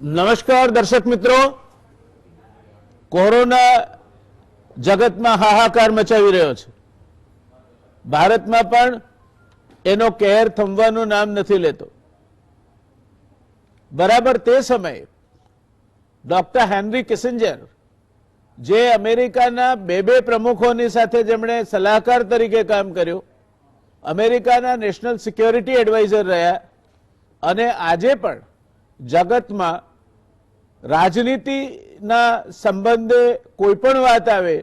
નમસ્કાર દર્શક મિત્રો, કોરોના જગતમાં હાહાકાર મચાવી રહ્યો છે. ભારતમાં પણ એનો કહેર થમવાનું નામ નથી લેતો. બરાબર તે સમયે ડોક્ટર હેનરી કિસિંજર, જે અમેરિકાના બે પ્રમુખોની સાથે જેમણે સલાહકાર તરીકે કામ કર્યું, અમેરિકાના નેશનલ સિક્યોરિટી એડવાઇઝર રહ્યા અને આજે પણ જગતમાં રાજનીતિના સંબંધે કોઈ પણ વાત આવે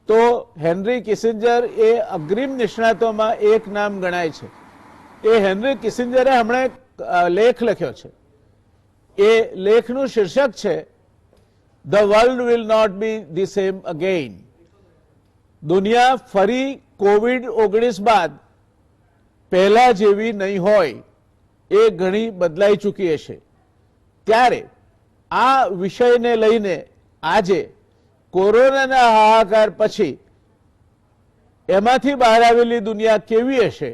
તો હેનરી કિસિંજર એ અગ્રીમ નિષ્ણાતોમાં એક નામ ગણાય છે. એ હેનરી કિસિંજરે હમણાં લેખ લખ્યો છે. એ લેખનું શીર્ષક છે the world will not be the same again. દુનિયા ફરી કોવિડ-19 બાદ પહેલા જેવી નહીં હોય, એ ઘણી બદલાઈ ચૂકી હશે. ત્યારે આ વિષયને લઈને આજે કોરોનાના હાહાકાર પછી એમાંથી બહાર આવેલી દુનિયા કેવી હશે,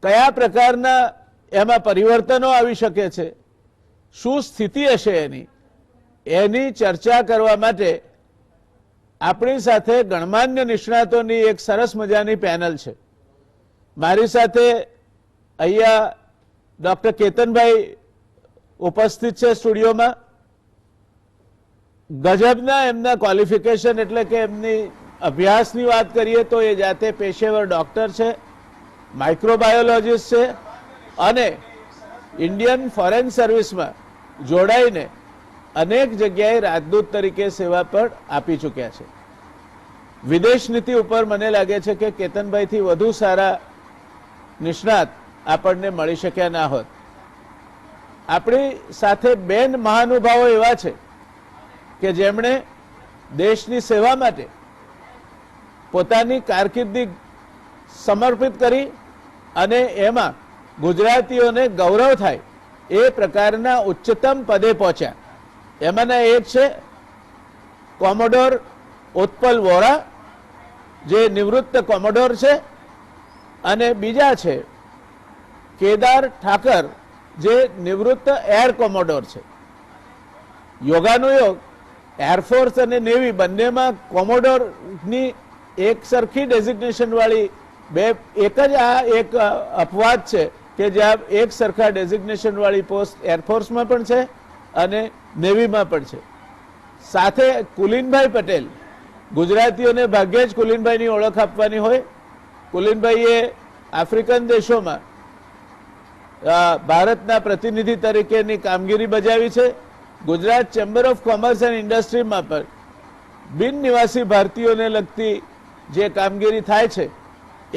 કયા પ્રકારના એમાં પરિવર્તનો આવી શકે છે, શું સ્થિતિ હશે એની ચર્ચા કરવા માટે આપણી સાથે ગણમાન્ય નિષ્ણાતોની એક સરસ મજાની પેનલ છે. મારી સાથે અહીંયા ડોક્ટર કેતનભાઈ ઉપસ્થિત છે સ્ટુડિયોમાં. ગજબના એમના ક્વોલિફિકેશન, એટલે કે એમની અભ્યાસની વાત કરીએ તો એ જાતે પેશેવર ડોક્ટર છે, માઇક્રોબાયોલોજીસ્ટ છે અને ઇન્ડિયન ફોરેન સર્વિસમાં જોડાઈને અનેક જગ્યાએ રાજદૂત તરીકે સેવા પણ આપી ચૂક્યા છે. વિદેશ નીતિ ઉપર મને લાગે છે કે કેતનભાઈથી વધુ સારા નિષ્ણાત આપણને મળી શક્યા ના હોત. આપણી સાથે બેન મહાનુભાવો એવા છે કે જેમણે દેશની સેવા માટે પોતાની કારકિર્દી સમર્પિત કરી અને એમાં ગુજરાતીઓને ગૌરવ થાય એ પ્રકારના ઉચ્ચતમ પદે પહોંચ્યા. એમાંના એક છે કોમોડોર ઉત્પલ વોરા, જે નિવૃત્ત કોમોડોર છે, અને બીજા છે કેદાર ઠાકર, જે નિવૃત્ત એર કોમોડોર છે. યોગાનુયોગ એરફોર્સ અને નેવી બંનેમાં કોમોડોરની એક સરખી ડેઝિગ્નેશન વાળી એક જ આ એક અપવાદ છે કે જ્યાં એક સરખા ડેઝિગ્નેશન વાળી પોસ્ટ એરફોર્સમાં પણ છે અને નેવીમાં પણ છે. સાથે કુલીનભાઈ પટેલ, ગુજરાતીઓને ભાગ્યે જ કુલીનભાઈની ઓળખ આપવાની હોય. કુલીનભાઈએ આફ્રિકન દેશોમાં ભારતના પ્રતિનિધિ તરીકેની કામગીરી બજાવી છે. Gujarat chamber of commerce and ઇન્ડસ્ટ્રીમાં પણ બિન નિવાસી ભારતીયોને લગતી જે કામગીરી થાય છે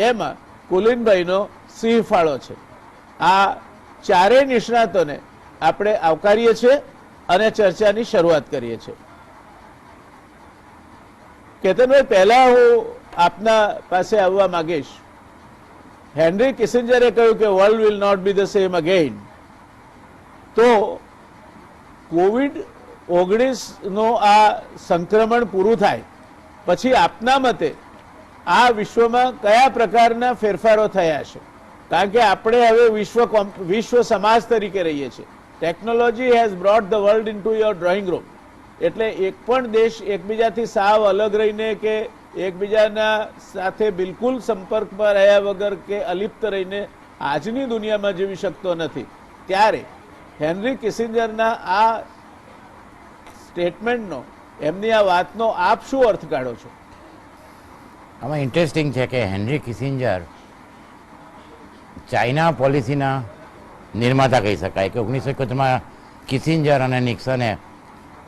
એમાં કુલીનભાઈનો સિંહ ફાળો છે. આ ચારેય નિષ્ણાતોને આપણે આવકારીએ છીએ અને ચર્ચાની શરૂઆત કરીએ છીએ. કેતનભાઈ, પહેલા હું આપના પાસે આવવા માંગીશ. હેનરી કિસિંજરે કહ્યું કે world will not be the same again. તો કોવિડ-19 આ સંક્રમણ પૂરું થાય પછી આપના મતે આ વિશ્વમાં કયા પ્રકારના ફેરફારો થયા છે? કારણ કે આપણે હવે વિશ્વ સમાજ તરીકે રહીએ છીએ. Technology has brought the world in to your drawing room. એટલે એક પણ દેશ એકબીજાથી સાવ અલગ રહીને કે એકબીજાના સાથે બિલકુલ સંપર્કમાં રહ્યા વગર કે અલિપ્ત રહીને આજની દુનિયામાં જીવી શકતો નથી. ત્યારે હેનરી કિસિંજરના આ સ્ટેટમેન્ટનો, એમની આ વાતનો આપ શું અર્થ કાઢો છો? આમાં ઇન્ટરેસ્ટિંગ છે કે હેનરી કિસિંજર ચાઇના પોલિસીના નિર્માતા કહી શકાય. કે 1971માં કિસિંજર અને નિક્સને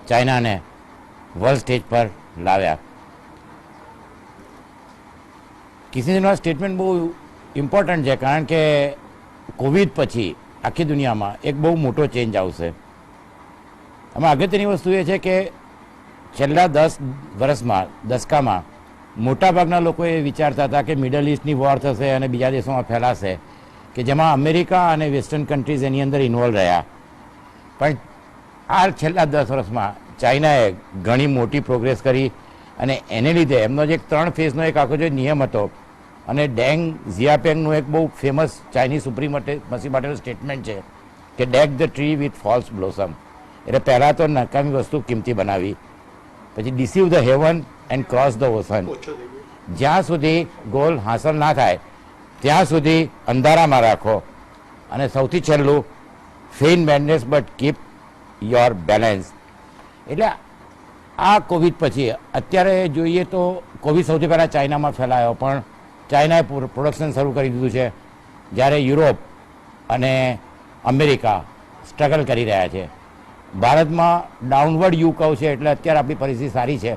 ચાઇનાને વર્લ્ડ સ્ટેજ પર લાવ્યા. કિસિંજરનું સ્ટેટમેન્ટ બહુ ઇમ્પોર્ટન્ટ છે કારણ કે કોવિડ પછી આખી દુનિયામાં એક બહુ મોટો ચેન્જ આવશે. આમાં અગત્યની વસ્તુ એ છે કે છેલ્લા 10 દશકામાં મોટાભાગના લોકો એ વિચારતા હતા કે મિડલ ઇસ્ટની વોર થશે અને બીજા દેશોમાં ફેલાશે, કે જેમાં અમેરિકા અને વેસ્ટર્ન કન્ટ્રીઝ એની અંદર ઇન્વોલ્વ રહ્યા. પણ આ છેલ્લા 10 વર્ષમાં ચાઇનાએ ઘણી મોટી પ્રોગ્રેસ કરી અને એને લીધે એમનો જે 3 ફેઝનો એક આખો જે નિયમ હતો અને ડેંગ ઝિયાપેંગનું એક બહુ ફેમસ ચાઇનીઝ સુપ્રીમસી માટેનું સ્ટેટમેન્ટ છે કે deck the tree with false blossom, એટલે પહેલાં તો નકામી વસ્તુ કિંમતી બનાવી, પછી deceive the heaven and cross the ocean, જ્યાં સુધી ગોલ હાંસલ ના થાય ત્યાં સુધી અંધારામાં રાખો, અને સૌથી છેલ્લું feign madness but keep your balance. એટલે આ કોવિડ પછી અત્યારે જોઈએ તો કોવિડ સૌથી પહેલાં ચાઇનામાં ફેલાયો, પણ ચાઇનાએ પ્રોડક્શન શરૂ કરી દીધું છે, જ્યારે યુરોપ અને અમેરિકા સ્ટ્રગલ કરી રહ્યા છે. ભારતમાં ડાઉનવર્ડ યુ કહું છે, એટલે અત્યારે આપણી પરિસ્થિતિ સારી છે.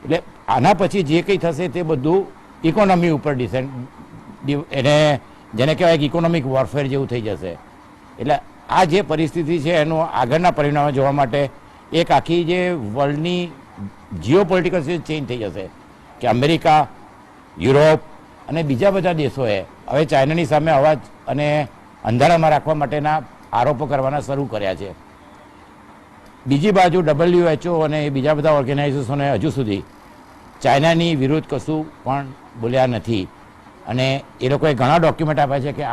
એટલે આના પછી જે કંઈ થશે તે બધું ઇકોનોમી ઉપર એને જેને કહેવાય કે ઇકોનોમિક વોરફેર જેવું થઈ જશે. એટલે આ જે પરિસ્થિતિ છે એનું આગળના પરિણામો જોવા માટે એક આખી જે વર્લ્ડની જીઓ પોલિટિકલ ચેન્જ થઈ જશે, કે અમેરિકા, યુરોપ અને બીજા બધા દેશોએ હવે ચાઇનાની સામે અવાજ અને અંધારામાં રાખવા માટેના આરોપો કરવાના શરૂ કર્યા છે. બીજી બાજુ WHO અને બીજા બધા ઓર્ગેનાઇઝેશનોએ હજુ સુધી ચાઇનાની વિરુદ્ધ કશું પણ બોલ્યા નથી, અને એ લોકોએ ઘણા ડોક્યુમેન્ટ આપ્યા છે કે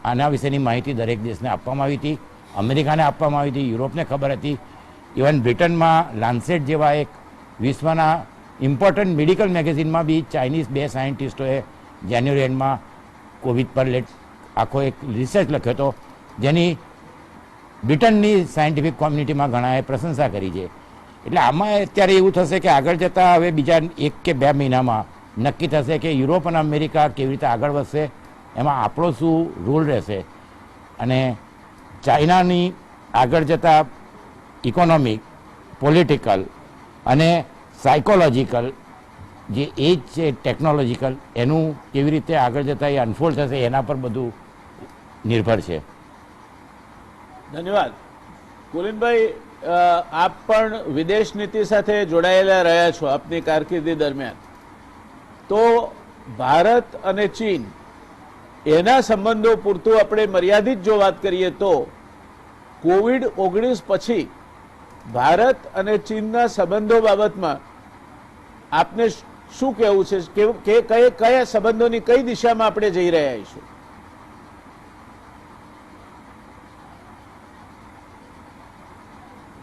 આના વિશેની માહિતી દરેક દેશને આપવામાં આવી હતી, અમેરિકાને આપવામાં આવી હતી, યુરોપને ખબર હતી. ઇવન બ્રિટનમાં લાન્સેટ જેવા એક વિશ્વના ઇમ્પોર્ટન્ટ મેડિકલ મેગેઝિનમાં બી ચાઇનીઝ 2 સાયન્ટિસ્ટોએ જાન્યુઆરી એન્ડમાં કોવિડ પર આખો એક રિસર્ચ લખ્યો હતો, જેની બ્રિટનની સાયન્ટિફિક કોમ્યુનિટીમાં ઘણાએ પ્રશંસા કરી છે. એટલે આમાં અત્યારે એવું થશે કે આગળ જતાં હવે બીજા 1 કે 2 મહિનામાં નક્કી થશે કે યુરોપ અને અમેરિકા કેવી રીતે આગળ વધશે, એમાં આપણો શું રોલ રહેશે, અને ચાઇનાની આગળ જતાં ઇકોનોમિક, પોલિટિકલ અને સાયકોલોજીકલ જે એજ છે ટેકનોલોજીકલ, એનું કેવી રીતે આગળ જતાં એ અનફોલ્ડ થશે એના પર બધું નિર્ભર છે. ધન્યવાદ. કુલીનભાઈ, આપ પણ વિદેશ નીતિ સાથે જોડાયેલા રહ્યા છો આપની કારકિર્દી દરમિયાન, તો ભારત અને ચીન એના સંબંધો પૂરતું આપણે મર્યાદિત જો વાત કરીએ તો કોવિડ-19 પછી ભારત અને ચીનના સંબંધો બાબતમાં આપને શું કહેવું છે કે કયા સંબંધોની કઈ દિશામાં આપણે જઈ રહ્યા છીએ?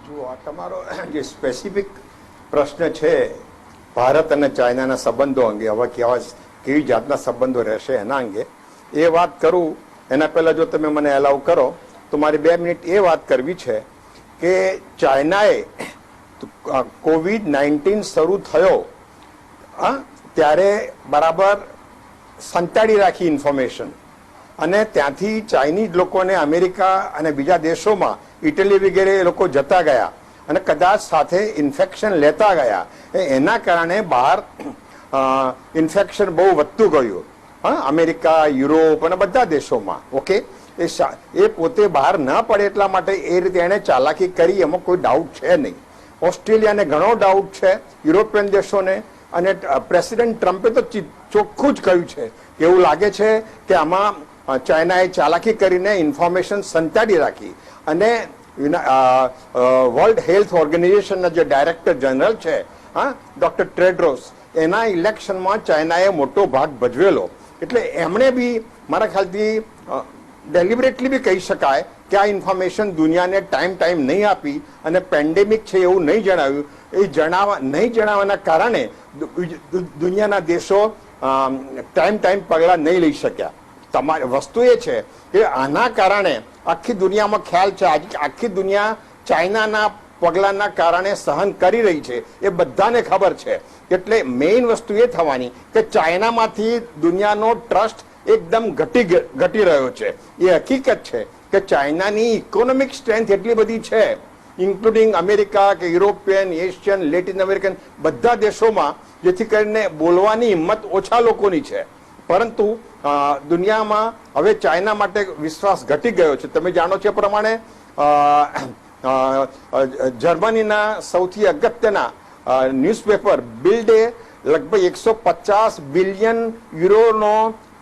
જો આ તમારો જે સ્પેસિફિક પ્રશ્ન છે ભારત અને ચાઇનાના સંબંધો અંગે, હવે કેવી જાતના સંબંધો રહેશે એના અંગે એ વાત કરું એના પહેલા જો તમે મને એલાઉ કરો તો મારે 2 મિનિટ એ વાત કરવી છે કે ચાઇનાએ COVID-19 શરૂ થયો ત્યારે બરાબર સંતાડી રાખી ઇન્ફોર્મેશન, અને ત્યાંથી ચાઇનીઝ લોકોને અમેરિકા અને બીજા દેશોમાં ઇટલી વગેરે એ લોકો જતા ગયા અને કદાચ સાથે ઇન્ફેક્શન લેતા ગયા. એના કારણે બહાર ઇન્ફેક્શન બહુ વધતું ગયું, અમેરિકા, યુરોપ અને બધા દેશોમાં. ઓકે, એ પોતે બહાર ન પડે એટલા માટે એ રીતે એણે ચાલાકી કરી, એમાં કોઈ ડાઉટ છે નહીં. ઓસ્ટ્રેલિયાને ઘણો ડાઉટ છે, યુરોપિયન દેશોને, અને પ્રેસિડેન્ટ ટ્રમ્પે તો ચોખ્ખું જ કહ્યું છે કે એવું લાગે છે કે આમાં ચાઇનાએ ચાલાકી કરીને ઇન્ફોર્મેશન સંતાડી રાખી. અને વર્લ્ડ હેલ્થ ઓર્ગેનાઇઝેશનના જે ડાયરેક્ટર જનરલ છે ડોક્ટર ટેડ્રોસ, એના ઇલેક્શનમાં ચાઇનાએ મોટો ભાગ ભજવેલો. એટલે એમણે બી મારા ખ્યાલથી ડેલિબરેટલી બી કહી શકાય કે આ ઇન્ફોર્મેશન દુનિયાને ટાઈમ નહીં આપી અને પેન્ડેમિક છે એવું નહીં જણાવ્યું. એ નહીં જણાવવાના કારણે દુનિયાના દેશો ટાઈમ પગલાં નહીં લઈ શક્યા. તમારી વસ્તુ એ છે કે આના કારણે આખી દુનિયામાં ખ્યાલ છે, આખી દુનિયા ચાઇનાના પગલાંના કારણે સહન કરી રહી છે, એ બધાને ખબર છે. એટલે મેઇન વસ્તુ એ થવાની કે ચાઇનામાંથી દુનિયાનો ટ્રસ્ટ એકદમ ઘટી રહ્યો છે. એ હકીકત છે કે ચાઇનાની ઇકોનોમિક સ્ટ્રેન્થ એટલી બધી છે, ઇન્ક્લુડિંગ અમેરિકા કે યુરોપિયન, એશિયન, લેટિન અમેરિકન બધા દેશોમાં, જેથી કરીને બોલવાની હિંમત ઓછા લોકોની છે. પરંતુ દુનિયામાં હવે ચાઇના માટે વિશ્વાસ ઘટી ગયો છે. તમે જાણો છો પ્રમાણે જર્મનીના સૌથી અગત્યના ન્યૂઝપેપર બિલ્ડે લગભગ 150 બિલિયન યુરોનો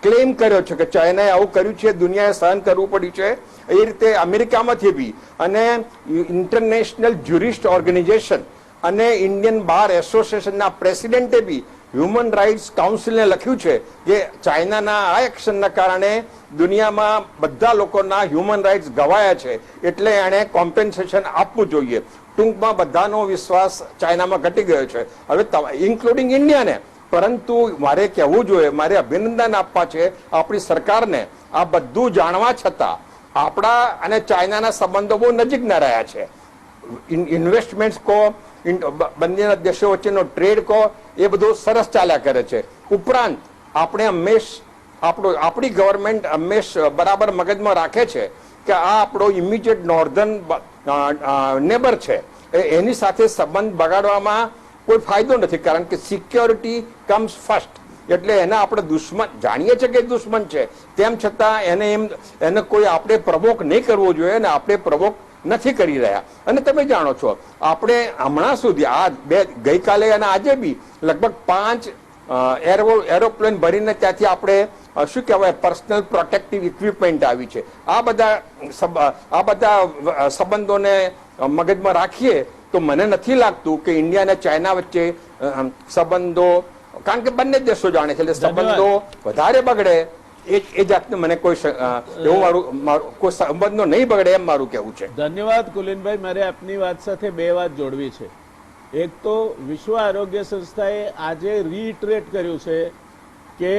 ક્લેમ કર્યો છે કે ચાઇનાએ આવું કર્યું છે, દુનિયાએ સહન કરવું પડ્યું છે. એ રીતે અમેરિકામાંથી બી, અને ઇન્ટરનેશનલ જ્યુરિસ્ટ ઓર્ગેનાઇઝેશન અને ઇન્ડિયન બાર એસોસિએશનના પ્રેસિડેન્ટે બી હ્યુમન રાઇટ્સ કાઉન્સિલને લખ્યું છે કે ચાઇનાના આ એક્શનના કારણે દુનિયામાં બધા લોકોના હ્યુમન રાઇટ્સ ગવાયા છે, એટલે એણે કોમ્પેન્સેશન આપવું જોઈએ. ટૂંકમાં બધાનો વિશ્વાસ ચાઇનામાં ઘટી ગયો છે, હવે ઇન્ક્લુડિંગ ઇન્ડિયાને. પરંતુ મારે કહેવું જોઈએ, મારે અભિનંદન આપવા છે આપણી સરકારને. આ બધું જાણવા છતાં આપણા અને ચાઇનાના સંબંધો બહુ નજીકના રહ્યા છે. ઇન્વેસ્ટમેન્ટ કહો, બંનેના દેશો વચ્ચેનો ટ્રેડ કહો, એ બધું સરસ ચાલ્યા કરે છે. ઉપરાંત આપણે આપણી ગવર્મેન્ટ હંમેશ બરાબર મગજમાં રાખે છે કે આ આપણો ઇમિડિયેટ નોર્ધન નેબર છે, એની સાથે સંબંધ બગાડવામાં કોઈ ફાયદો નથી, કારણ કે સિક્યોરિટી કમ્સ ફર્સ્ટ. એટલે એને આપણે દુશ્મન જાણીએ છીએ કે દુશ્મન છે, તેમ છતાં એને કોઈ આપણે પ્રવોક નહીં કરવો જોઈએ, અને આપણે પ્રવોક નથી કરી રહ્યા. અને તમે જાણો છો, આપણે હમણાં સુધી આ ગઈકાલે અને આજે બી લગભગ 5 એરોપ્લેન ભરીને ત્યાંથી આપણે શું કહેવાય પર્સનલ પ્રોટેક્ટિવ ઇક્વિપમેન્ટ આવી છે. આ બધા સંબંધોને મગજમાં રાખીએ તો મને નથી લાગતું કે ઇન્ડિયા અને ચાઇના વચ્ચે સંબંધો, કારણ કે બંને દેશો જાણે છે, એટલે સંબંધો વધારે બગડે એ જાતનું મને કોઈ એવું કોઈ સંબંધો નહીં બગડે એમ મારું કહેવું છે. ધન્યવાદ કુલીનભાઈ. મારે આપની વાત સાથે બે વાત જોડવી છે. એક તો વિશ્વ આરોગ્ય સંસ્થાએ આજે રીઇટરેટ કર્યું છે કે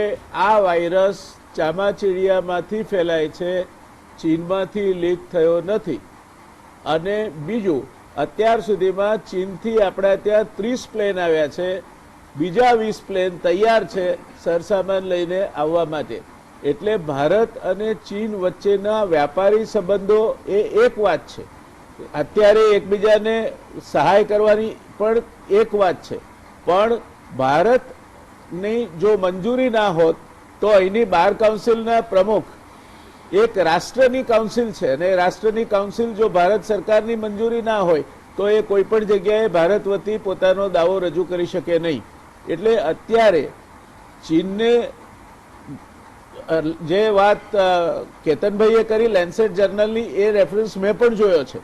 આ વાયરસ ચામાચીડિયામાંથી ફેલાય છે, ચીનમાંથી લીક થયો નથી. અને બીજું, અત્યાર સુધીમાં ચીનથી આપણા ત્યાં 30 પ્લેન આવ્યા છે, બીજા 20 પ્લેન તૈયાર છે સરસામાન લઈને આવવા માટે. એટલે ભારત અને ચીન વચ્ચેના વ્યાપારી સંબંધો એ એક વાત છે, અત્યારે એકબીજાને સહાય કરવાની પણ એક વાત છે. પણ ભારતની જો મંજૂરી ના હોત તો અહીંની બાર કાઉન્સિલના પ્રમુખ એક રાષ્ટ્રની કાઉન્સિલ છે, અને રાષ્ટ્રની કાઉન્સિલ જો ભારત સરકારની મંજૂરી ના હોય તો એ કોઈ પણ જગ્યાએ ભારત વતી પોતાનો દાવો રજૂ કરી શકે નહીં. એટલે અત્યારે ચીનને જે વાત કેતનભાઈએ કરી લેન્સેટ જર્નલની, એ રેફરન્સ મેં પણ જોયો છે.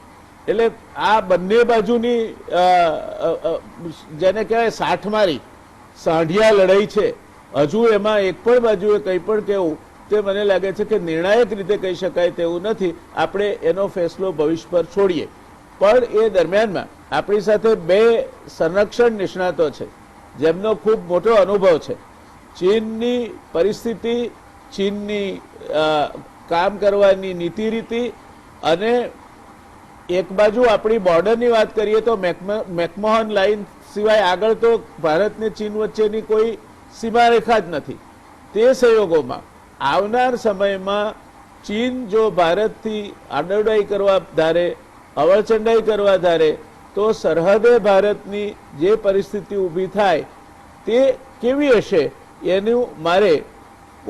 એટલે આ બંને બાજુની જેને કહેવાય સાઠમારી, સાંઢિયા લડાઈ છે. હજુ એમાં એક પણ બાજુએ કંઈ પણ કહેવું તે મને લાગે છે કે નિર્ણાયક રીતે કહી શકાય તેવું નથી. આપણે એનો ફેસલો ભવિષ્ય પર છોડીએ. પણ એ દરમિયાનમાં આપણી સાથે બે સંરક્ષણ નિષ્ણાતો છે જેમનો ખૂબ મોટો અનુભવ છે. ચીનની પરિસ્થિતિ, ચીનની કામ કરવાની નીતિ રીતિ, અને એક બાજુ આપણી બોર્ડરની વાત કરીએ તો મેકમોહન લાઇન સિવાય આગળ તો ભારત ને ચીન વચ્ચેની કોઈ સીમારેખા જ નથી. તે સંયોગોમાં આવનાર સમયમાં ચીન જો ભારતથી આડોડાઈ કરવા ધારે, અવળચંડાઈ કરવા ધારે, તો સરહદે ભારતની જે પરિસ્થિતિ ઊભી થાય તે કેવી હશે એનું મારે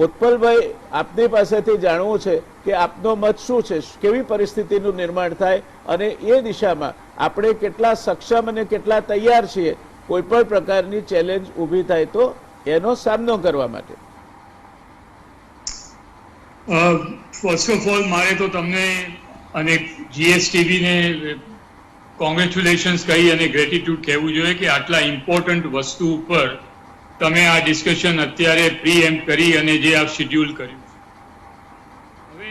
ઉત્પલભાઈ આપની પાસેથી જાણવું છે કે આપનો મત શું છે, કેવી પરિસ્થિતિનું નિર્માણ થાય અને એ દિશામાં આપણે કેટલા સક્ષમ અને કેટલા તૈયાર છીએ કોઈ પણ પ્રકારની ચેલેન્જ ઊભી થાય તો એનો સામનો કરવા માટે. ફર્સ્ટ ઓફ ઓલ મારે તો તમને અને જીએસટીવીને કોંગ્રેચ્યુલેશન્સ કહી અને ગ્રેટિટ્યુડ કહેવું જોઈએ કે આટલા ઇમ્પોર્ટન્ટ વસ્તુ ઉપર તમે આ ડિસ્કશન અત્યારે પ્રી-એમ્પ કરી અને જે આ શેડ્યુલ કર્યું. હવે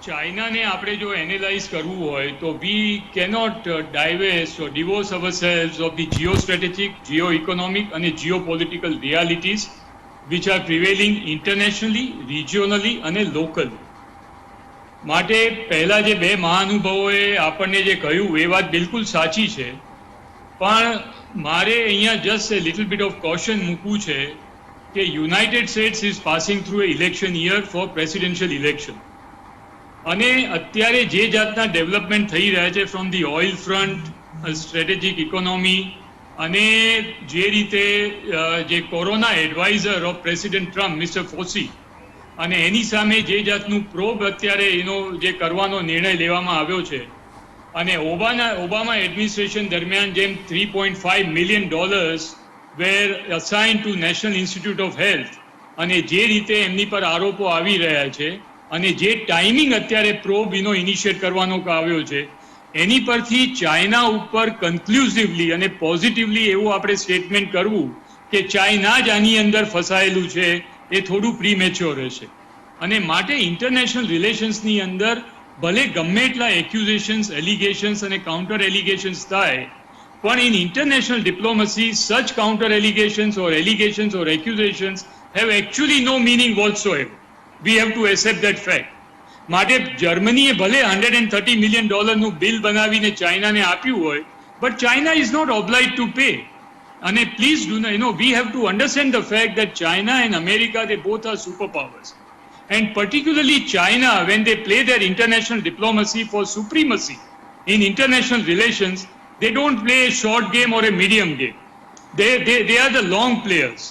ચાઇનાને આપણે જો એનાલાઇઝ કરવું હોય તો we cannot divest or divorce ourselves of the geo strategic, geo economic અને geo political realities which are prevailing internationally, regionally અને લોકલી. માટે પહેલા જે બે મહાનુભાવોએ આપણને જે કહ્યું એ વાત બિલકુલ સાચી છે, પણ મારે અહીંયા just a little bit of caution મૂકવું છે કે United States is passing through a election year for presidential election. અને અત્યારે જે જાતના ડેવલપમેન્ટ થઈ રહ્યા છે from the oil front, strategic economy, અને જે રીતે જે corona adviser of president Trump mister Fauci, અને એની સામે જે જાતનું પ્રોબ અત્યારે એનો જે કરવાનો નિર્ણય લેવામાં આવ્યો છે, અને ઓબામા એડમિનિસ્ટ્રેશન દરમિયાન જેમ $3.5 million were assign to National Institute of Health, અને જે રીતે એમની પર આરોપો આવી રહ્યા છે, અને જે ટાઈમિંગ અત્યારે પ્રોબ એનો ઇનિશિયેટ કરવાનો આવ્યો છે, એની પરથી ચાઇના ઉપર કન્ક્લુઝિવલી અને પોઝિટિવલી એવું આપણે સ્ટેટમેન્ટ કરવું કે ચાઇના જ આની અંદર ફસાયેલું છે એ થોડું પ્રીમેચ્યોર રહેશે. અને માટે ઇન્ટરનેશનલ રિલેશન્સની અંદર ભલે ગમે એટલા એક્યુઝેશન્સ, એલિગેશન્સ અને કાઉન્ટર એલિગેશન્સ થાય, પણ in international diplomacy such counter allegations or accusations have actually no meaning whatsoever. We have to accept that fact. માટે જર્મનીએ ભલે $130 million નું બિલ બનાવીને ચાઇનાને આપ્યું હોય, but China is not obliged to pay. And please do not, we have to understand the fact that China and America, they both are superpowers. And particularly China, when they play their international diplomacy for supremacy in international relations, they don't play a short game or a medium game. They are the long players.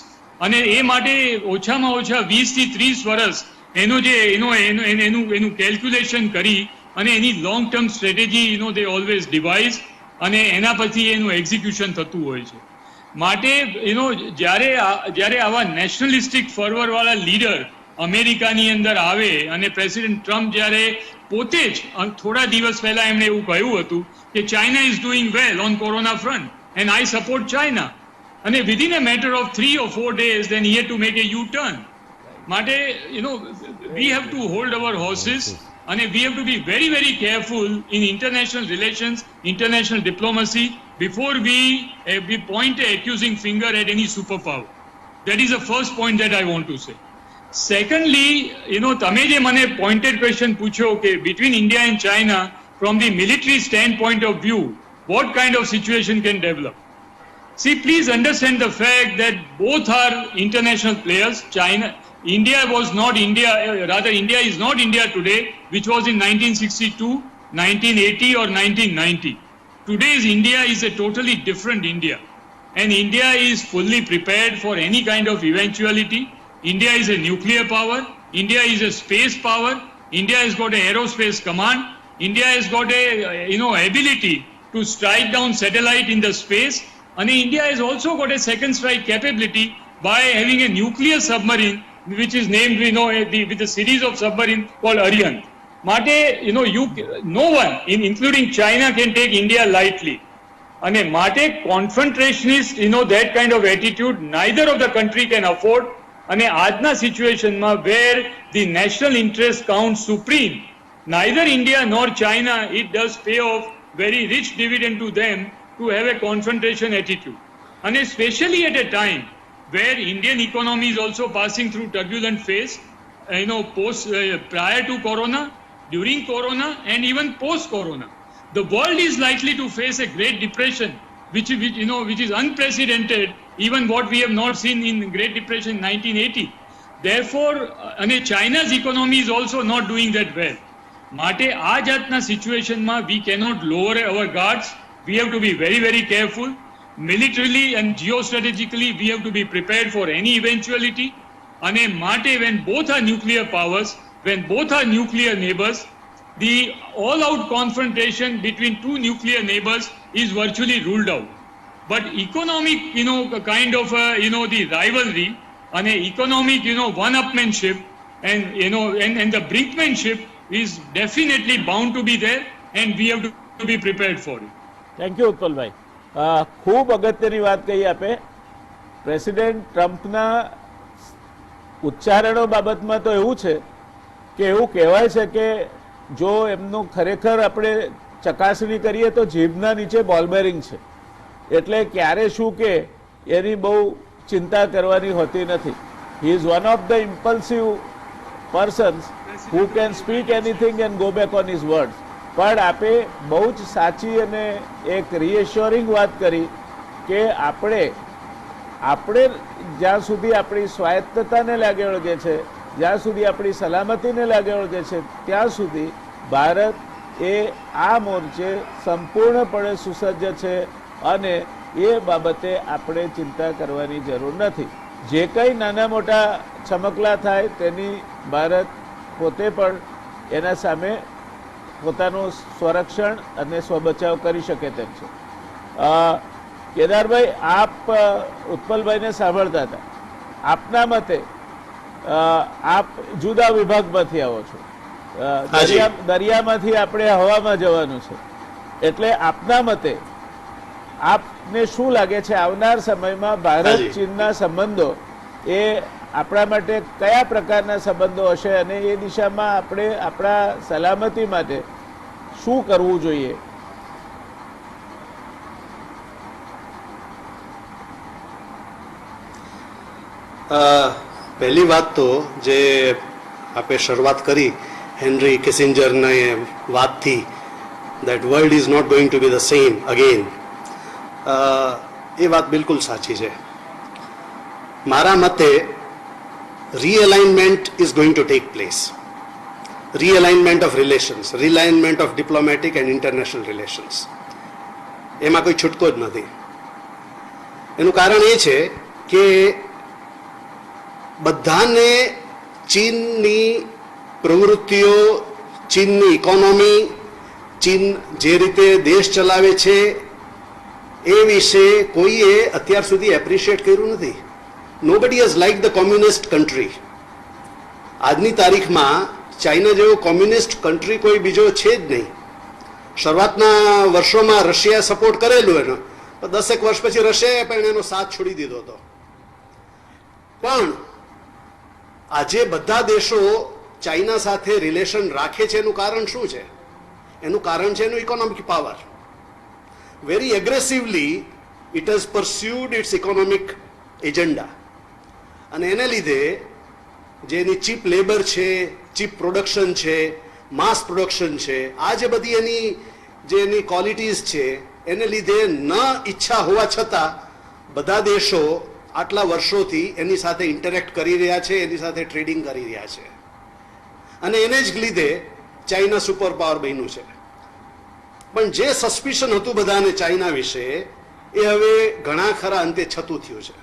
અને એ માટે ઓછામાં ઓછા 20 થી 30 વર્ષ એનું calculation કરી અને એની long term strategy they always devise અને એના પછી એનું એક્ઝિક્યુશન થતું હોય છે. માટે જ્યારે આવા નેશનલિસ્ટિક ફર્વરવાળા લીડર અમેરિકાની અંદર આવે અને પ્રેસિડેન્ટ ટ્રમ્પ જ્યારે પોતે જ થોડા દિવસ પહેલા એમણે એવું કહ્યું હતું કે China is doing well on corona front and I support China. And within a matter of 3 or 4 days, then he had to make a U-turn. Mate, we have to hold our horses, and we have to be very, very careful in international relations, international diplomacy, before we point an accusing finger at any superpower. That is the first point that I want to say. Secondly, તમે જે મને pointed question પૂછ્યો કે between India and China, from the military standpoint of view, what kind of situation can develop? See, please understand the fact that both are international players. India is not India today, which was in 1962, 1980 or 1990. Today's India is a totally different India. And India is fully prepared for any kind of eventuality. India is a nuclear power. India is a space power. India has got an aerospace command. India has got a ability to strike down satellite in the space. And India has also got a second strike capability by having a nuclear submarine, which is named, with a series of submarines called Ariane. Mate, no one, including China, can take India lightly. And Mate, confrontationist, that kind of attitude, neither of the country can afford. And આજના સિચ્યુએશનમાં where the national interest counts supreme, neither India nor China, it does pay off very rich dividend to them to have a confrontation attitude. And especially at a time where Indian economy is also passing through turbulent phase, prior to Corona, during Corona, and even post-Corona. The world is likely to face a Great Depression, which is unprecedented, even what we have not seen in Great Depression 1980. Therefore, China's economy is also not doing that well. માટે આ જાતના સિચ્યુએશનમાં we cannot lower our guards. We have to be very, very careful. Militarily and geostrategically, we have to be prepared for any eventuality. And Mate, when both are nuclear powers, when both are nuclear neighbors, the all-out confrontation between two nuclear neighbors is virtually ruled out. But economic, kind of, the rivalry and economic, one-upmanship and the brinkmanship is definitely bound to be there, and we have to be prepared for it. Thank you ઉત્પલભાઈ. ખૂબ અગત્યની વાત કહી આપે. President ટ્રમ્પના ઉચ્ચારણો બાબતમાં તો એવું છે કે એવું કહેવાય છે કે જો એમનું ખરેખર આપણે ચકાસણી કરીએ તો જીભના નીચે બોલ બેરિંગ છે, એટલે ક્યારે શું કે એની બહુ ચિંતા કરવાની હોતી નથી. He is one of the impulsive persons who can speak anything and go back on his words. પણ આપે બહુ જ સાચી અને એક રિએશ્યોરિંગ વાત કરી કે આપણે જ્યાં સુધી આપણી સ્વાયત્તતાને લાગે વળગે છે, જ્યાં સુધી આપણી સલામતીને લાગે વળગે છે, ત્યાં સુધી ભારત એ આ મોરચે સંપૂર્ણપણે સુસજ્જ છે અને એ બાબતે આપણે ચિંતા કરવાની જરૂર નથી. જે કંઈ નાના મોટા છમકલા થાય તેની ભારત પોતે પણ એના સામે પોતાનું સ્વરક્ષણ અને સ્વબચાવ કરી શકે તેમ છે. કેદારભાઈ, આપ ઉત્પલભાઈને સાંભળતા હતા. આપના મતે આપ જુદા વિભાગમાંથી આવો છો, દરિયામાંથી આપણે હવામાં જવાનું છે, એટલે આપના મતે આપને શું લાગે છે આવનાર સમયમાં ભારત હાજી. ચીનના સંબંધો એ આપણા માટે કયા પ્રકારના સંબંધો હશે અને એ દિશામાં આપણે આપણા સલામતી માટે શું કરવું જોઈએ? પહેલી વાત તો જે આપણે શરૂઆત કરી હેનરી કિસિંજરની વાતથી, that world is not going to be the same again, એ વાત બિલકુલ સાચી છે. મારા મતે realignment is going to take place. Realignment of relations, realignment of diplomatic and international relations. એમાં કોઈ છૂટકો જ નથી. એનું કારણ એ છે કે બધાને ચીનની પ્રવૃત્તિઓ, ચીનની ઇકોનોમી, ચીન જે રીતે દેશ ચલાવે છે એ વિશે કોઈએ અત્યાર સુધી એપ્રિશિએટ કર્યું નથી. Nobody has like the communist country. આજની તારીખમાં ચાઇના જેવો કોમ્યુનિસ્ટ કન્ટ્રી કોઈ બીજો છે જ નહીં. શરૂઆતના વર્ષોમાં રશિયા સપોર્ટ કરેલું એનો, 10 વર્ષ પછી રશિયાએ પણ એનો સાથ છોડી દીધો હતો. પણ આજે બધા દેશો ચાઇના સાથે રિલેશન રાખે છે એનું કારણ શું છે? એનું કારણ છે એનું economic power. Very aggressively it has pursued its economic agenda, અને એને લીધે જે એની ચીપ લેબર છે, ચીપ પ્રોડક્શન છે, માસ પ્રોડક્શન છે, આ જે બધી એની જે એની ક્વોલિટીઝ છે એને લીધે ન ઈચ્છા હોવા છતાં બધા દેશો આટલા વર્ષોથી એની સાથે ઇન્ટરેક્ટ કરી રહ્યા છે, એની સાથે ટ્રેડિંગ કરી રહ્યા છે, અને એને જ લીધે ચાઇના સુપર પાવર બન્યું છે. પણ જે સસ્પિશન હતું બધાને ચાઇના વિશે એ હવે ઘણા ખરા અંતે છતું થયું છે.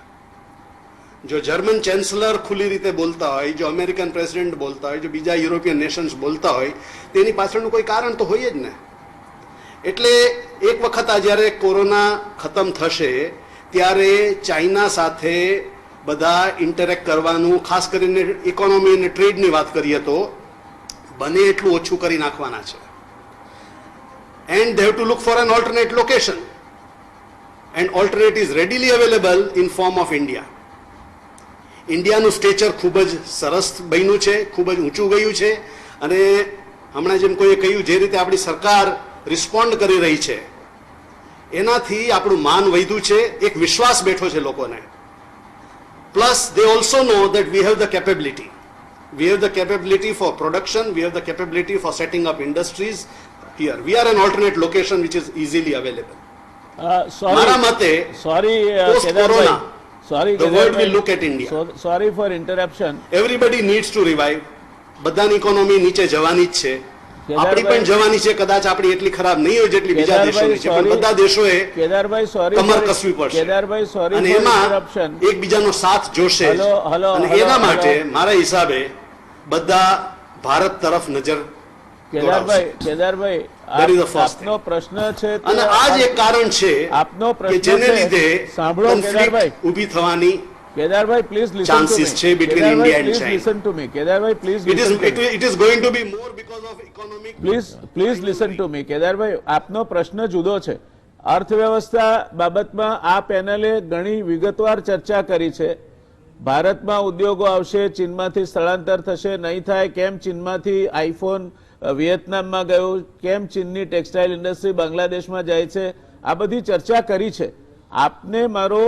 જો જર્મન ચાન્સલર ખુલ્લી રીતે બોલતા હોય, જો અમેરિકન પ્રેસિડેન્ટ બોલતા હોય, જો બીજા યુરોપિયન નેશન્સ બોલતા હોય, તેની પાછળનું કોઈ કારણ તો હોય જ ને. એટલે એક વખત આ જ્યારે કોરોના ખતમ થશે ત્યારે ચાઇના સાથે બધા ઇન્ટરેક્ટ કરવાનું, ખાસ કરીને ઇકોનોમી અને ટ્રેડની વાત કરીએ તો બને એટલું ઓછું કરી નાખવાના છે. And they have to look for an alternate location, and alternate is readily available in form of India. ઇન્ડિયાનું સ્ટેચર ખૂબ જ સરસ બન્યું છે, ખૂબ જ ઊંચું ગયું છે, અને હમણાં જેમ કોઈએ કહ્યું જે રીતે આપણી સરકાર રિસ્પોન્ડ કરી રહી છે એનાથી આપણું માન વધ્યું છે, એક વિશ્વાસ બેઠો છે લોકોને. Plus they also know that we have the capability. We have the capability for production, we have the capability for setting up industries here. We are an alternate location which is easily available. મારા મતે sorry post corona sorry the world will look at India. Sorry for interruption. Everybody needs to revive. બધાની economy નીચે જવાની જ છે, આપણી પણ જવાની છે. કદાચ આપણી એટલી ખરાબ નહીં હોય જેટલી બીજા દેશોની છે, પણ બધા દેશોએ કેદારભાઈ સોરી કમર કસવી પડશે, કેદારભાઈ સોરી અને ફોર એમાં ઇન્ટરપ્શન. એકબીજાનો સાથ જોશે જ. હલો, અને હલો, એના હલો. માટે મારા હિસાબે બધા ભારત તરફ નજર કેદારભાઈ That is the first આપનો પ્રશ્ન છે તો અને આ જ એક કારણ છે આપનો કે પ્રશ્ન જેને છે. લીધે સાંભળો કેદારભાઈ, કોન્ફ્લિક્ટ ઊભી થવાની કેદારભાઈ please listen to chances me. છે between India and China. Listen to me કેદારભાઈ, please it is going to be more because of economic. Please listen to me કેદારભાઈ, આપનો પ્રશ્ન જુદો છે. અર્થવ્યવસ્થા બાબતમાં આ પેનલે ઘણી વિગતવાર ચર્ચા કરી છે. ભારતમાં ઉદ્યોગો આવશે, ચીનમાંથી સ્થળાંતર થશે, નહીં થાય કેમ ચીનમાંથી આઈફોન વિયેતનામમાં ગયું, કેમ ચીનની ટેક્સટાઇલ ઇન્ડસ્ટ્રી બાંગ્લાદેશમાં જાય છે, આ બધી ચર્ચા કરી છે. આપને મારો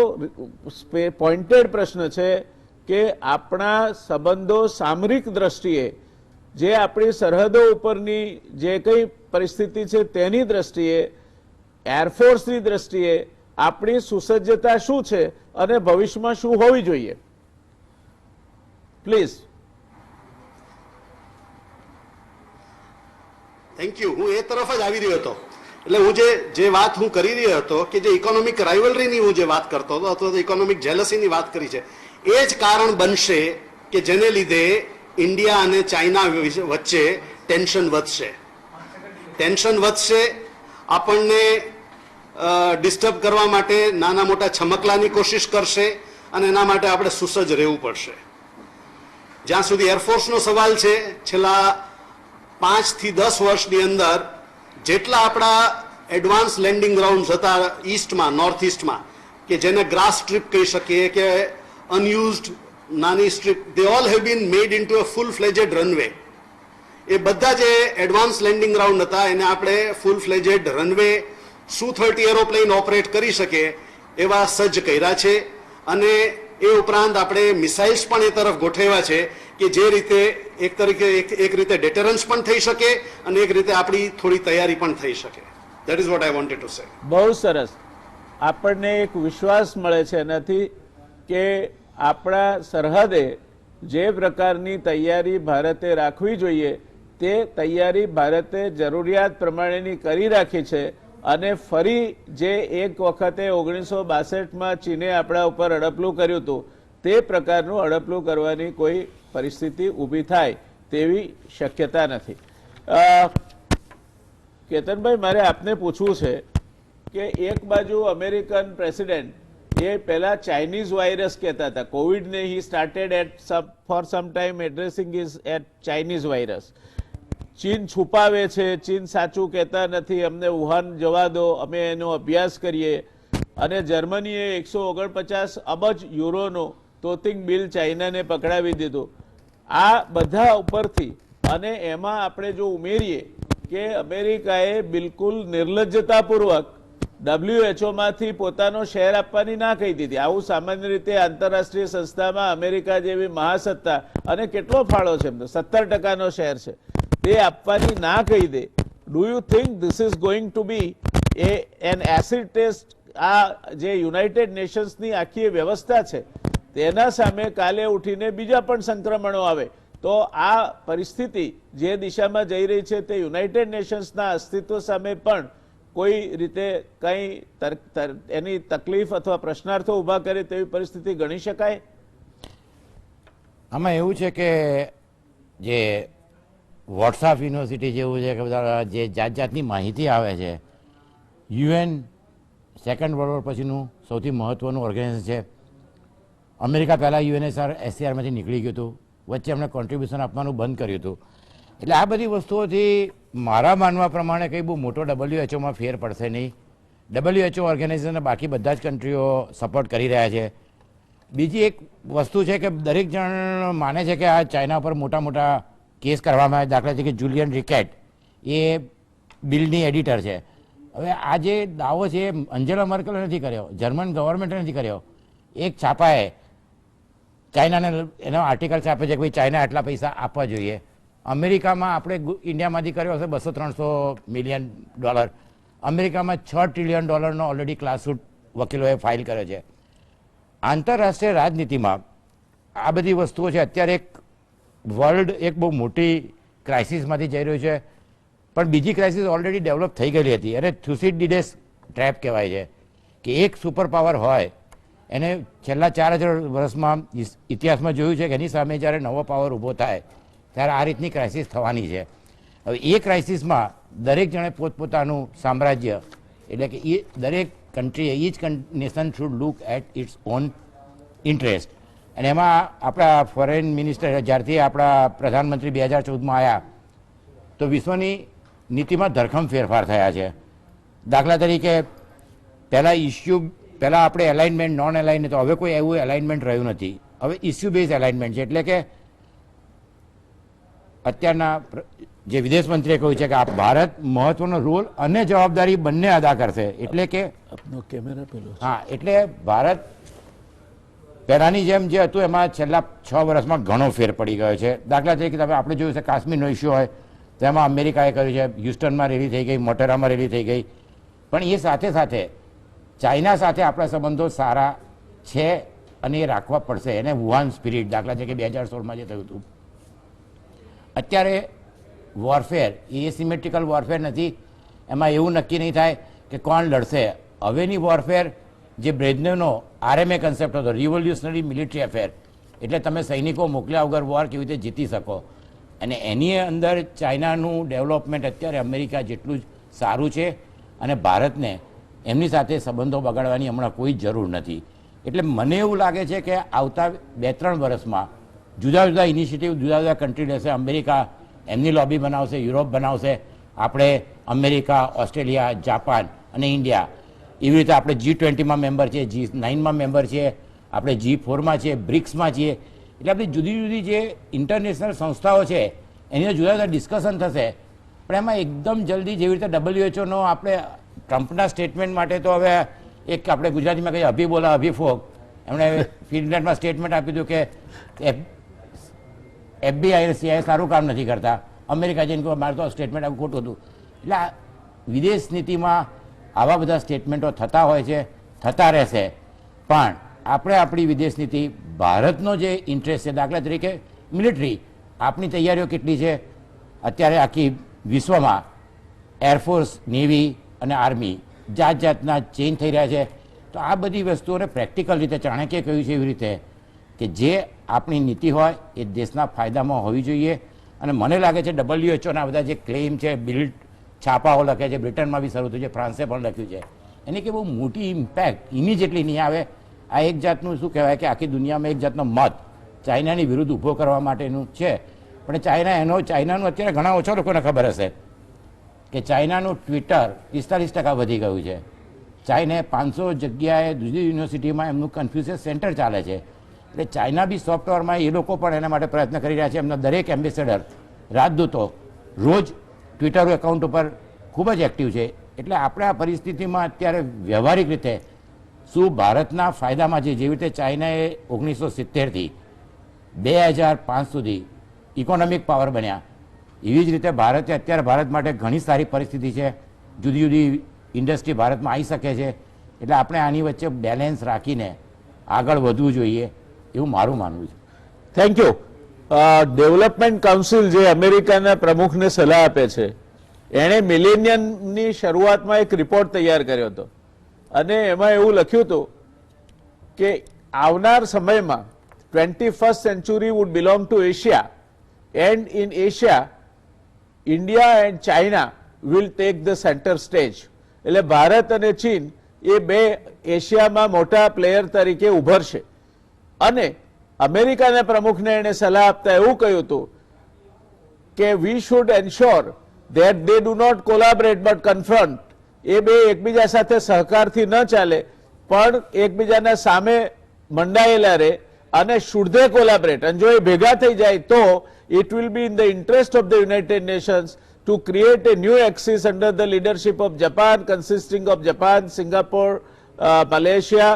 પોઇન્ટેડ પ્રશ્ન છે કે આપણા સંબંધો સામરિક દ્રષ્ટિએ, જે આપણી સરહદો ઉપરની જે કંઈ પરિસ્થિતિ છે તેની દ્રષ્ટિએ, એરફોર્સની દ્રષ્ટિએ આપણી સુસજ્જતા શું છે અને ભવિષ્યમાં શું હોવી જોઈએ? પ્લીઝ. Thank you. હું એ તરફ જ આવી રહ્યો હતો. એટલે હું જે વાત હું કરી રહ્યો હતો કે જે ઇકોનોમિક રાઇવલરીની હું જે વાત કરતો હતો અથવા તો ઇકોનોમિક જેલસીની વાત કરી છે, એ જ કારણ બનશે કે જેને લીધે ઇન્ડિયા અને ચાઇના વચ્ચે ટેન્શન વધશે. ટેન્શન વધશે, આપણને ડિસ્ટર્બ કરવા માટે નાના મોટા છમકલાની કોશિશ કરશે, અને એના માટે આપણે સુસજ્જ રહેવું પડશે. જ્યાં સુધી એરફોર્સનો સવાલ છે, છેલ્લા 5 થી 10 વર્ષની અંદર જેટલા આપણા એડવાન્સ લેન્ડિંગ ગ્રાઉન્ડ હતા ઈસ્ટમાં, નોર્થ ઈસ્ટમાં, કે જેને ગ્રાસ સ્ટ્રીપ કહી શકીએ કે અનયુઝડ નાની strip, they all have been made into a full fledged runway. એ બધા જે એડવાન્સ લેન્ડિંગ ગ્રાઉન્ડ હતા એને આપણે full fledged runway Su-30 aeroplane operate કરી શકે એવા સજ્જ કર્યા છે. અને એ ઉપરાંત આપણે મિસાઇલ્સ પણ એ તરફ ગોઠવ્યા છે કે જે રીતે એક રીતે ડેટરન્સ પણ થઈ શકે અને એક રીતે આપણી થોડી તૈયારી પણ થઈ શકે. That is what I wanted to say. બહુ સરસ. આપણને એક વિશ્વાસ મળે છે એનાથી કે આપણા સરહદે જે પ્રકારની તૈયારી ભારતે રાખવી જોઈએ તે તૈયારી ભારતે જરૂરિયાત પ્રમાણેની કરી રાખી છે. અને ફરી જે એક વખતે 1962માં ચીને આપણા ઉપર અડપલું કર્યું હતું તે પ્રકારનું અડપલું કરવાની કોઈ પરિસ્થિતિ ઊભી થાય તેવી શક્યતા નથી. કેતનભાઈ, મારે આપને પૂછવું છે કે એક બાજુ અમેરિકન પ્રેસિડેન્ટ એ પહેલા ચાઇનીઝ વાયરસ કહેતા હતા, કોવિડને he started for some time addressing is at Chinese virus. ચીન છુપાવે છે, ચીન સાચું કહેતા નથી, અમને વુહાન જવા દો, અમે એનો અભ્યાસ કરીએ. અને જર્મનીએ 149 અબજ યુરોનો તોતિંગ બિલ ચાઇનાને પકડાવી દીધું. આ બધા ઉપરથી અને એમાં આપણે જો ઉમેરીએ કે અમેરિકાએ બિલકુલ નિર્લજ્જતાપૂર્વક WHO પોતાનો શેર આપવાની ના કહી દીધી. આવું સામાન્ય રીતે આંતરરાષ્ટ્રીય સંસ્થામાં અમેરિકા જેવી મહાસત્તા, અને કેટલો ફાળો છે, 70% શેર છે, તે આપવાની ના કહી દે. Do you think this is going to be an acid test? આ જે યુનાઇટેડ નેશન્સની આખી વ્યવસ્થા છે તેના સામે કાલે ઉઠીને બીજા પણ સંક્રમણો આવે તો આ પરિસ્થિતિ જે દિશામાં જઈ રહી છે તે યુનાઇટેડ નેશન્સના અસ્તિત્વ સામે પણ કોઈ રીતે કંઈ એની તકલીફ અથવા પ્રશ્નાર્થો ઊભા કરે તેવી પરિસ્થિતિ ગણી શકાય? આમાં એવું છે કે જે વોટ્સએપ યુનિવર્સિટી જેવું છે કે બધા જે જાત જાતની માહિતી આવે છે, UN સેકન્ડ વર્લ્ડ વોર પછીનું સૌથી મહત્ત્વનું ઓર્ગેનાઇઝેશન છે. અમેરિકા પહેલાં UNSCRમાંથી નીકળી ગયું હતું, વચ્ચે એમણે કોન્ટ્રીબ્યુશન આપવાનું બંધ કર્યું હતું. એટલે આ બધી વસ્તુઓથી મારા માનવા પ્રમાણે કંઈ બહુ મોટો WHOમાં ફેર પડશે નહીં. WHO ઓર્ગેનાઇઝેશનને બાકી બધા જ કન્ટ્રીઓ સપોર્ટ કરી રહ્યા છે. બીજી એક વસ્તુ છે કે દરેક જણ માને છે કે આ ચાઇના પર મોટા મોટા કેસ કરવામાં આવે. દાખલા તરીકે જુલિયન રિકેટ એ બિલની એડિટર છે. હવે આ જે દાવો છે એ અંજેલા મર્કેલે નથી કર્યો, જર્મન ગવર્મેન્ટે નથી કર્યો. એક છાપાએ ચાઇનાને એનો આર્ટિકલ છાપે છે કે ભાઈ ચાઇના આટલા પૈસા આપવા જોઈએ. અમેરિકામાં આપણે ઇન્ડિયામાંથી કર્યો હશે $200-300 મિલિયન. અમેરિકામાં $6 ટ્રિલિયન ઓલરેડી ક્લાસરૂટ વકીલોએ ફાઇલ કર્યો છે. આંતરરાષ્ટ્રીય રાજનીતિમાં આ બધી વસ્તુઓ છે. અત્યારે એક વર્લ્ડ એક બહુ મોટી ક્રાઇસિસમાંથી જઈ રહ્યું છે, પણ બીજી ક્રાઇસિસ ઓલરેડી ડેવલપ થઈ ગયેલી હતી. અને થુસીડિડેસ ટ્રેપ કહેવાય છે કે એક સુપર પાવર હોય એને છેલ્લા 4000 વર્ષમાં ઇતિહાસમાં જોયું છે કે એની સામે જ્યારે નવો પાવર ઊભો થાય ત્યારે આ રીતની ક્રાઇસિસ થવાની છે. હવે એ ક્રાઇસિસમાં દરેક જણે પોતપોતાનું સામ્રાજ્ય, એટલે કે એ દરેક કન્ટ્રીએ each nation should look at its own interest. અને એમાં આપણા ફોરેન મિનિસ્ટર જ્યારથી આપણા પ્રધાનમંત્રી 2014માં આવ્યા તો વિશ્વની નીતિમાં ધરખમ ફેરફાર થયા છે. દાખલા તરીકે પહેલાં આપણે એલાઇનમેન્ટ નોન એલાઇન તો હવે કોઈ એવું એલાઇનમેન્ટ રહ્યું નથી. હવે ઇસ્યુ બેઝ એલાઇનમેન્ટ છે. એટલે કે અત્યારના જે વિદેશ મંત્રીએ કહ્યું છે કે આ ભારત મહત્વનો રોલ અને જવાબદારી બંને અદા કરશે. એટલે કે હા, એટલે ભારત પહેલાંની જેમ જે હતું એમાં છેલ્લા 6 વર્ષમાં ઘણો ફેર પડી ગયો છે. દાખલા તરીકે તમે આપણે જોયું છે કાશ્મીરનો ઇસ્યુ હોય તો એમાં અમેરિકાએ કહ્યું છે, હ્યુસ્ટનમાં રેલી થઈ ગઈ, મોટેરામાં રેલી થઈ ગઈ. પણ એ સાથે સાથે ચાઇના સાથે આપણા સંબંધો સારા છે અને એ રાખવા પડશે. એને વુહાન સ્પિરિટ, દાખલા તરીકે 2016માં જે થયું હતું. અત્યારે વોરફેર એ સિમેટ્રિકલ વોરફેર નથી. એમાં એવું નક્કી નહીં થાય કે કોણ લડશે. હવેની વોરફેર જે બ્રેઝનેવનો RMA કન્સેપ્ટ હતો, રિવોલ્યુશનરી મિલિટરી અફેર, એટલે તમે સૈનિકો મોકલ્યા વગર વોર કેવી રીતે જીતી શકો. અને એની અંદર ચાઇનાનું ડેવલપમેન્ટ અત્યારે અમેરિકા જેટલું જ સારું છે અને ભારતને એમની સાથે સંબંધો બગાડવાની હમણાં કોઈ જરૂર નથી. એટલે મને એવું લાગે છે કે આવતા 2-3 વર્ષમાં જુદા જુદા ઇનિશિયેટિવ જુદા જુદા કન્ટ્રી લેશે. અમેરિકા એમની લોબી બનાવશે, યુરોપ બનાવશે, આપણે અમેરિકા, ઓસ્ટ્રેલિયા, જાપાન અને ઇન્ડિયા, એવી રીતે આપણે G20માં મેમ્બર છીએ, G9માં મેમ્બર છીએ, આપણે G4માં છીએ, બ્રિક્સમાં છીએ. એટલે આપણી જુદી જુદી જે ઇન્ટરનેશનલ સંસ્થાઓ છે એની જુદા જુદા ડિસ્કશન થશે. પણ એમાં એકદમ જલ્દી જેવી રીતે WHO આપણે ટ્રમ્પના સ્ટેટમેન્ટ માટે તો હવે એક આપણે ગુજરાતીમાં કહીએ અભી બોલા અભી ફોક, એમણે ફિનલેન્ડમાં સ્ટેટમેન્ટ આપ્યું હતું કે FBI અને CIA સારું કામ નથી કરતા. અમેરિકા જઈને કહ્યું મારે તો સ્ટેટમેન્ટ આવું ખોટું હતું. એટલે આ વિદેશ નીતિમાં આવા બધા સ્ટેટમેન્ટો થતા હોય છે, થતા રહેશે. પણ આપણે આપણી વિદેશ નીતિ, ભારતનો જે ઇન્ટરેસ્ટ છે, દાખલા તરીકે મિલિટરી, આપણી તૈયારીઓ કેટલી છે અત્યારે આખી વિશ્વમાં, એરફોર્સ, નેવી અને આર્મી જાત જાતના ચેન્જ થઈ રહ્યા છે. તો આ બધી વસ્તુઓને પ્રેક્ટિકલ રીતે ચાણક્ય કહ્યું છે એવી રીતે કે જે આપણી નીતિ હોય એ દેશના ફાયદામાં હોવી જોઈએ. અને મને લાગે છે WHOના બધા જે ક્લેમ છે, બિલ્ડ છાપાઓ લખે છે, બ્રિટનમાં બી શરૂ થયું છે, ફ્રાન્સે પણ લખ્યું છે, એની કે બહુ મોટી ઇમ્પેક્ટ ઇમિજિએટલી નહીં આવે. આ એક જાતનું શું કહેવાય કે આખી દુનિયામાં એક જાતનો મત ચાઇનાની વિરુદ્ધ ઊભો કરવા માટેનું છે. પણ ચાઇનાનું અત્યારે ઘણા ઓછા લોકોને ખબર હશે કે ચાઇનાનું ટ્વિટર 45% વધી ગયું છે. ચાઇને 500 જગ્યાએ જુદી યુનિવર્સિટીમાં એમનું કન્ફ્યુઝિયસ સેન્ટર ચાલે છે. એટલે ચાઇના બી સોફ્ટવેરમાં એ લોકો પણ એના માટે પ્રયત્ન કરી રહ્યા છે. એમના દરેક એમ્બેસેડર, રાજદૂતો રોજ ટ્વિટર એકાઉન્ટ ઉપર ખૂબ જ એક્ટિવ છે. એટલે આપણે આ પરિસ્થિતિમાં અત્યારે વ્યવહારિક રીતે શું ભારતના ફાયદામાં છે, જેવી રીતે ચાઇનાએ 1970થી 2005 સુધી ઇકોનોમિક પાવર બન્યા, એવી જ રીતે ભારતે અત્યારે ભારત માટે ઘણી સારી પરિસ્થિતિ છે. જુદી જુદી ઇન્ડસ્ટ્રી ભારતમાં આવી શકે છે. એટલે આપણે આની વચ્ચે બેલેન્સ રાખીને આગળ વધવું જોઈએ એવું મારું માનવું છે. Thank you. ડેવલપમેન્ટ કાઉન્સિલ જે અમેરિકાના પ્રમુખને સલાહ આપે છે, એણે મિલેનિયમની શરૂઆતમાં એક રિપોર્ટ તૈયાર કર્યો હતો અને એમાં એવું લખ્યું હતું કે આવનાર સમયમાં 21st century would belong to Asia, and in Asia India and China will take the center stage. એટલે ભારત અને ચીન એ બે એશિયામાં મોટા પ્લેયર તરીકે ઉભરશે. અને અમેરિકાના પ્રમુખને એણે સલાહ આપતા એવું કહ્યું હતું કે we should ensure that they do not collaborate but confront. એ બે એકબીજા સાથે સહકારથી ન ચાલે પણ એકબીજાના સામે મંડાયેલા રહે અને should they collaborate, અને જો એ ભેગા થઈ જાય તો it will be in the interest of the United Nations to create a new axis under the leadership of Japan, consisting of Japan, Singapore, Malaysia,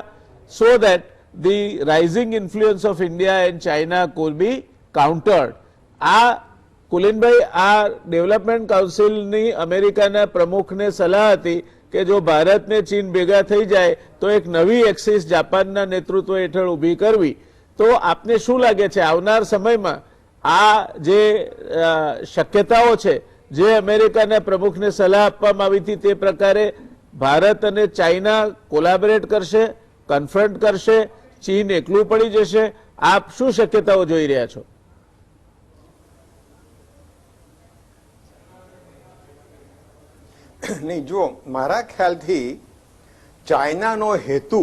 so that the rising influence of India and China could be countered. આ કુલીનભાઈ, આ development કાઉન્સિલની અમેરિકાના પ્રમુખને સલાહ હતી કે જો ભારત ને ચીન ભેગા થઈ જાય તો એક નવી એક્સિસ જાપાનના નેતૃત્વ હેઠળ ઊભી કરવી. તો આપને શું લાગે છે આવનાર સમયમાં આ જે શક્યતાઓ છે, જે અમેરિકાના પ્રમુખને સલાહ આપવામાં આવી હતી તે પ્રકારે ભારત અને ચાઇના કોલાબરેટ કરશે, કન્ફ્રન્ટ કરશે, ચીન એકલું પડી જશે? આપ શું શક્યતાઓ જોઈ રહ્યા છો? નહીં, જુઓ, મારા ખ્યાલથી ચાઇનાનો હેતુ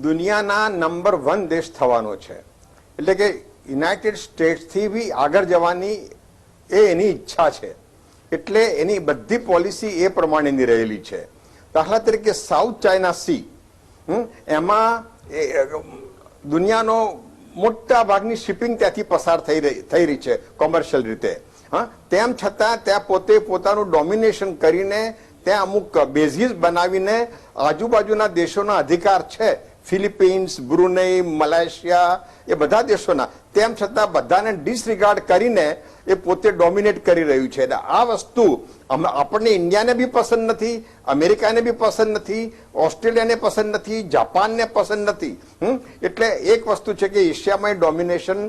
દુનિયાના નંબર 1 દેશ થવાનો છે. એટલે કે યુનાઇટેડ સ્ટેટ્સથી બી આગળ જવાની એ એની ઈચ્છા છે. એટલે એની બધી પોલિસી એ પ્રમાણેની રહેલી છે. દાખલા તરીકે સાઉથ ચાઇના સી, એમાં દુનિયાનો મોટા ભાગની શિપિંગ ત્યાંથી પસાર થઈ રહી છે કોમર્શિયલ રીતે. તેમ છતાં ત્યાં પોતે પોતાનું ડોમિનેશન કરીને ત્યાં અમુક બેઝિસ બનાવીને આજુબાજુના દેશોના અધિકાર છે, ફિલિપિન્સ, બ્રુનેઈ, મલેશિયા, એ બધા દેશોના, તેમ છતાં બધાને ડિસરિગાર્ડ કરીને એ પોતે ડોમિનેટ કરી રહ્યું છે. એટલે આ વસ્તુ આપણને ઇન્ડિયાને બી પસંદ નથી, અમેરિકાને બી પસંદ નથી, ઓસ્ટ્રેલિયાને પસંદ નથી, જાપાનને પસંદ નથી. એટલે એક વસ્તુ છે કે એશિયામાં ડોમિનેશન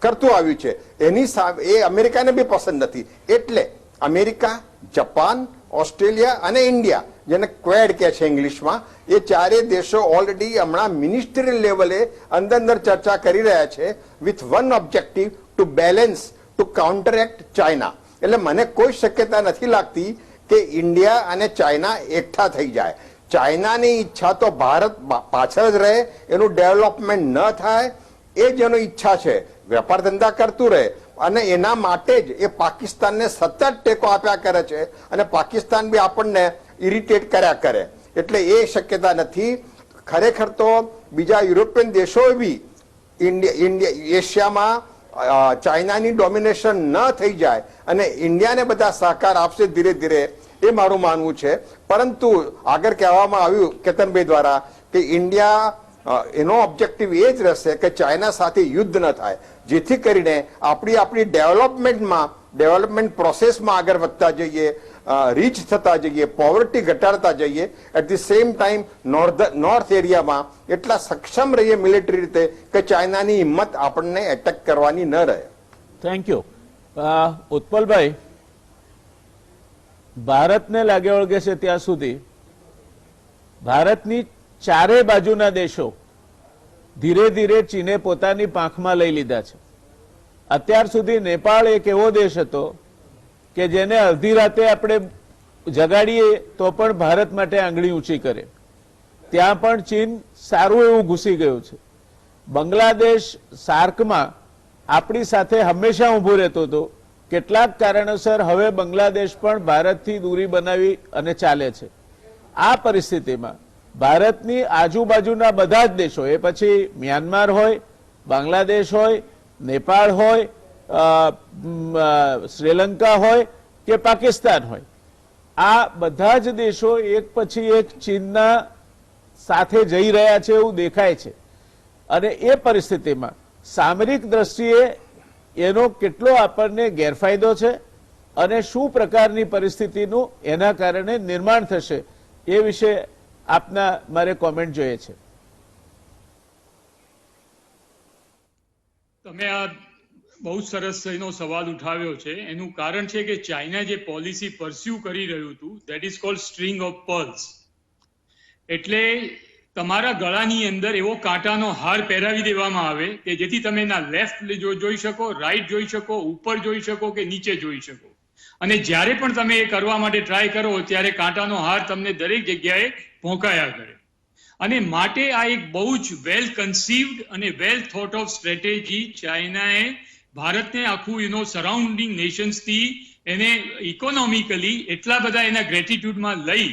કરતું આવ્યું છે, એની સામે એ અમેરિકાને બી પસંદ નથી. એટલે અમેરિકા, જાપાન, ઓસ્ટ્રેલિયા અને ઇન્ડિયા, જેને ક્વેડ કહે છે ઇંગ્લિશમાં, એ ચારેય દેશો ઓલરેડી હમણાં મિનિસ્ટ્રીયલ લેવલે અંદર ચર્ચા કરી રહ્યા છે with one objective to balance, to counteract China. એટલે મને કોઈ શક્યતા નથી લાગતી કે ઇન્ડિયા અને ચાઇના એકઠા થઈ જાય. ચાઇનાની ઈચ્છા તો ભારત પાછળ જ રહે, એનું ડેવલપમેન્ટ ન થાય, એ જ એનો ઈચ્છા છે. વેપાર ધંધા કરતું રહે, અને એના માટે જ એ પાકિસ્તાનને સતત ટેકો આપ્યા કરે છે અને પાકિસ્તાન બી આપણને ઇરિટેટ કર્યા કરે. એટલે એ શક્યતા નથી. ખરેખર તો બીજા યુરોપિયન દેશોએ બી એશિયામાં ચાઇનાની ડોમિનેશન ન થઈ જાય અને ઇન્ડિયાને બધા સહકાર આપશે ધીરે ધીરે, એ મારું માનવું છે. પરંતુ આગળ કહેવામાં આવ્યું કેતનભાઈ દ્વારા કે ઇન્ડિયા એનો ઓબ્જેક્ટિવ એ જ રહેશે કે ચાઇના સાથે યુદ્ધ ન થાય, જેથી કરીને આપણી ડેવલપમેન્ટ પ્રોસેસમાં આગળ વધતા જઈએ, રીચ થતા જઈએ, પોવર્ટી ઘટાડતા જઈએ. At the same time north એરિયામાં એટલા સક્ષમ રહીએ મિલિટરી રીતે કે ચાઇનાની હિંમત આપણને એટેક કરવાની ન રહે. Thank you. ઉત્પલભાઈ, ભારતને લાગે વળગે છે ત્યાં સુધી ભારતની ચારે બાજુના દેશો ધીરે ધીરે ચીને પોતાની પાંખમાં લઈ લીધા છે. અત્યાર સુધી નેપાળ એક એવો દેશ હતો કે જેને અડધી રાતે આપણે જગાડીએ તો પણ ભારત માટે આંગળી ઊંચી કરે. ત્યાં પણ ચીન સારું એવું ઘૂસી ગયું છે. બાંગ્લાદેશ સાર્કમાં આપણી સાથે હંમેશા ઊભું રહેતો હતો. કેટલાક કારણોસર હવે બાંગ્લાદેશ પણ ભારતથી દૂરી બનાવી અને ચાલે છે. આ પરિસ્થિતિમાં ભારતની આજુબાજુના બધા જ દેશો, એ પછી મ્યાનમાર હોય, બાંગ્લાદેશ હોય, નેપાળ હોય, શ્રીલંકા હોય કે પાકિસ્તાન હોય, આ બધા જ દેશો એક પછી એક ચીનના સાથે જઈ રહ્યા છે એવું દેખાય છે. અને એ પરિસ્થિતિમાં સામરિક દ્રષ્ટિએ એનો કેટલો આપણને ગેરફાયદો છે અને શું પ્રકારની પરિસ્થિતિનું એના કારણે નિર્માણ થશે એ વિશે આપના મારે કોમેન્ટ જોઈએ છે. તમે આ બહુ સરસ એનો સવાલ ઉઠાવ્યો છે. એનું કારણ છે કે ચાઇના જે પોલિસી પરસ્યુ કરી રહ્યું હતું, that is called string of pearls. એટલે તમારા ગળાની અંદર એવો કાંટાનો હાર પહેરાવી દેવામાં આવે કે જેથી તમે એના લેફ્ટ જોઈ શકો, રાઈટ જોઈ શકો, ઉપર જોઈ શકો કે નીચે જોઈ શકો. અને જ્યારે પણ તમે એ કરવા માટે ટ્રાય કરો ત્યારે કાંટાનો હાર તમને દરેક જગ્યાએ ભોંકાયા કરે. અને માટે આ એક બહુ જ વેલ કન્સીવ્ડ અને વેલ થોટ ઓફ સ્ટ્રેટેજી ચાઇનાએ ભારતને આખું સરાઉન્ડિંગ નેશન્સથી એને ઇકોનોમિકલી એટલા બધા એના ગ્રેટિટ્યુડમાં લઈ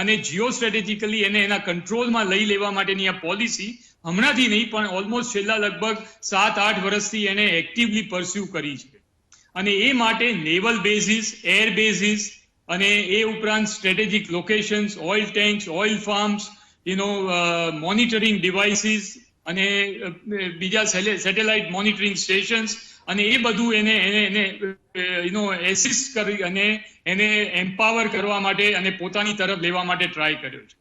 અને જીઓ સ્ટ્રેટેજિકલી એને એના કંટ્રોલમાં લઈ લેવા માટેની આ પોલિસી હમણાંથી નહીં પણ ઓલમોસ્ટ છેલ્લા લગભગ 7-8 વર્ષથી એને એક્ટિવલી પરસ્યુ કરી છે. અને એ માટે નેવલ બેઝિસ, એર બેઝિસ અને એ ઉપરાંત strategic locations, oil tanks, oil farms, monitoring devices અને બીજા સેટેલાઇટ મોનિટરિંગ સ્ટેશન્સ અને એ બધું એને એસિસ્ટ કરી અને એને એમ્પાવર કરવા માટે અને પોતાની તરફ લેવા માટે ટ્રાય કર્યો છે.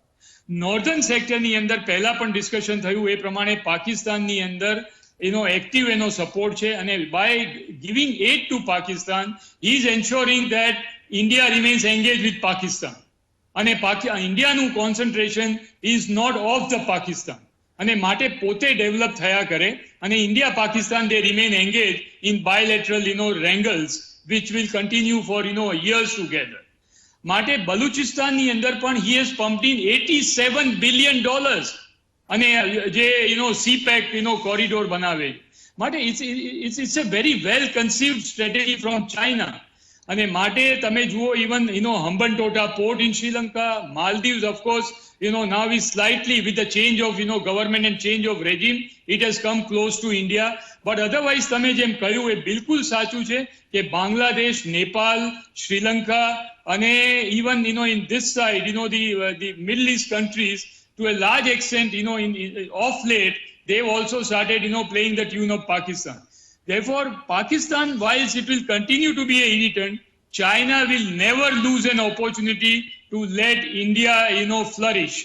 નોર્ધન સેક્ટરની અંદર પહેલા પણ ડિસ્કશન થયું એ પ્રમાણે પાકિસ્તાનની અંદર એક્ટિવ એનો સપોર્ટ છે અને by giving aid to Pakistan he is ensuring that India remains engaged with Pakistan. અને ઇન્ડિયાનું concentration is not of the Pakistan અને માટે પોતે ડેવલપ થયા કરે અને India Pakistan they remain engaged in bilateral wrangles which will continue for years together. માટે બલુચિસ્તાનની અંદર પણ he has pumped in $87 billion અને જે સીપેક કોરિડોર બનાવે. માટે it's a very well conceived strategy from China. અને માટે તમે જુઓ even Hambantota port in Sri Lanka, Maldives of course now is slightly with the change of government and change of regime it has come close to India, but otherwise તમે જેમ કહ્યું એ બિલકુલ સાચું છે કે બાંગ્લાદેશ, નેપાલ, શ્રીલંકા અને even in this side the Middle East countries to a large extent of late they've also started playing the tune of Pakistan. Therefore Pakistan, whilst it will continue to be a irritant, China will never lose an opportunity to let India flourish.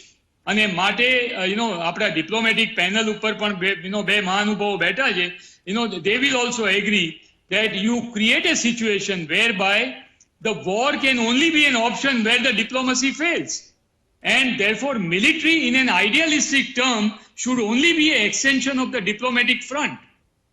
અને માટે આપણા diplomatic panel ઉપર પણ બે મહાનુભાવો બેઠા છે. they will also agree that you create a situation whereby the war can only be an option where the diplomacy fails, and therefore military in an idealistic term should only be an extension of the diplomatic front.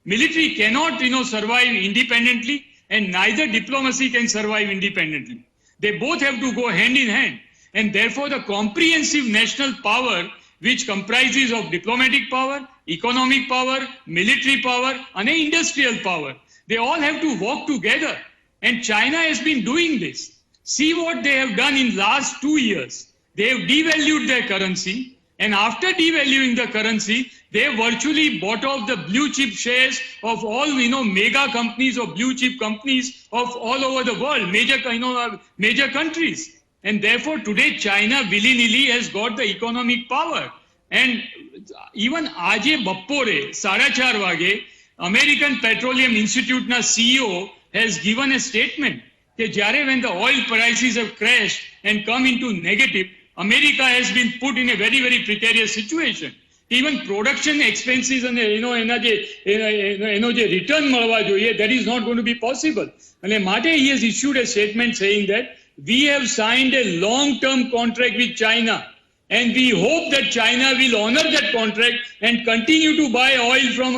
Military cannot survive independently and neither diplomacy can survive independently. They both have to go hand in hand, and therefore the comprehensive national power which comprises of diplomatic power, economic power, military power and industrial power, They all have to work together. And China has been doing this. See what they have done in last 2 years. They have devalued their currency. And after devaluing the currency, they virtually bought off the blue chip shares of all, mega companies or blue chip companies of all over the world, major countries. And therefore, today China willy-nilly has got the economic power. And even Aje Bappore, 4:30 vage, American Petroleum Institute na CEO has given a statement that when the oil prices have crashed and come into negative, America has been put in a very, very precarious situation. Even production expenses and return મળવા જોઈએ, that is not going to be possible. And માટે he has issued a statement saying that we have signed a long-term contract with China, and we hope that China will honor that contract and continue to buy oil from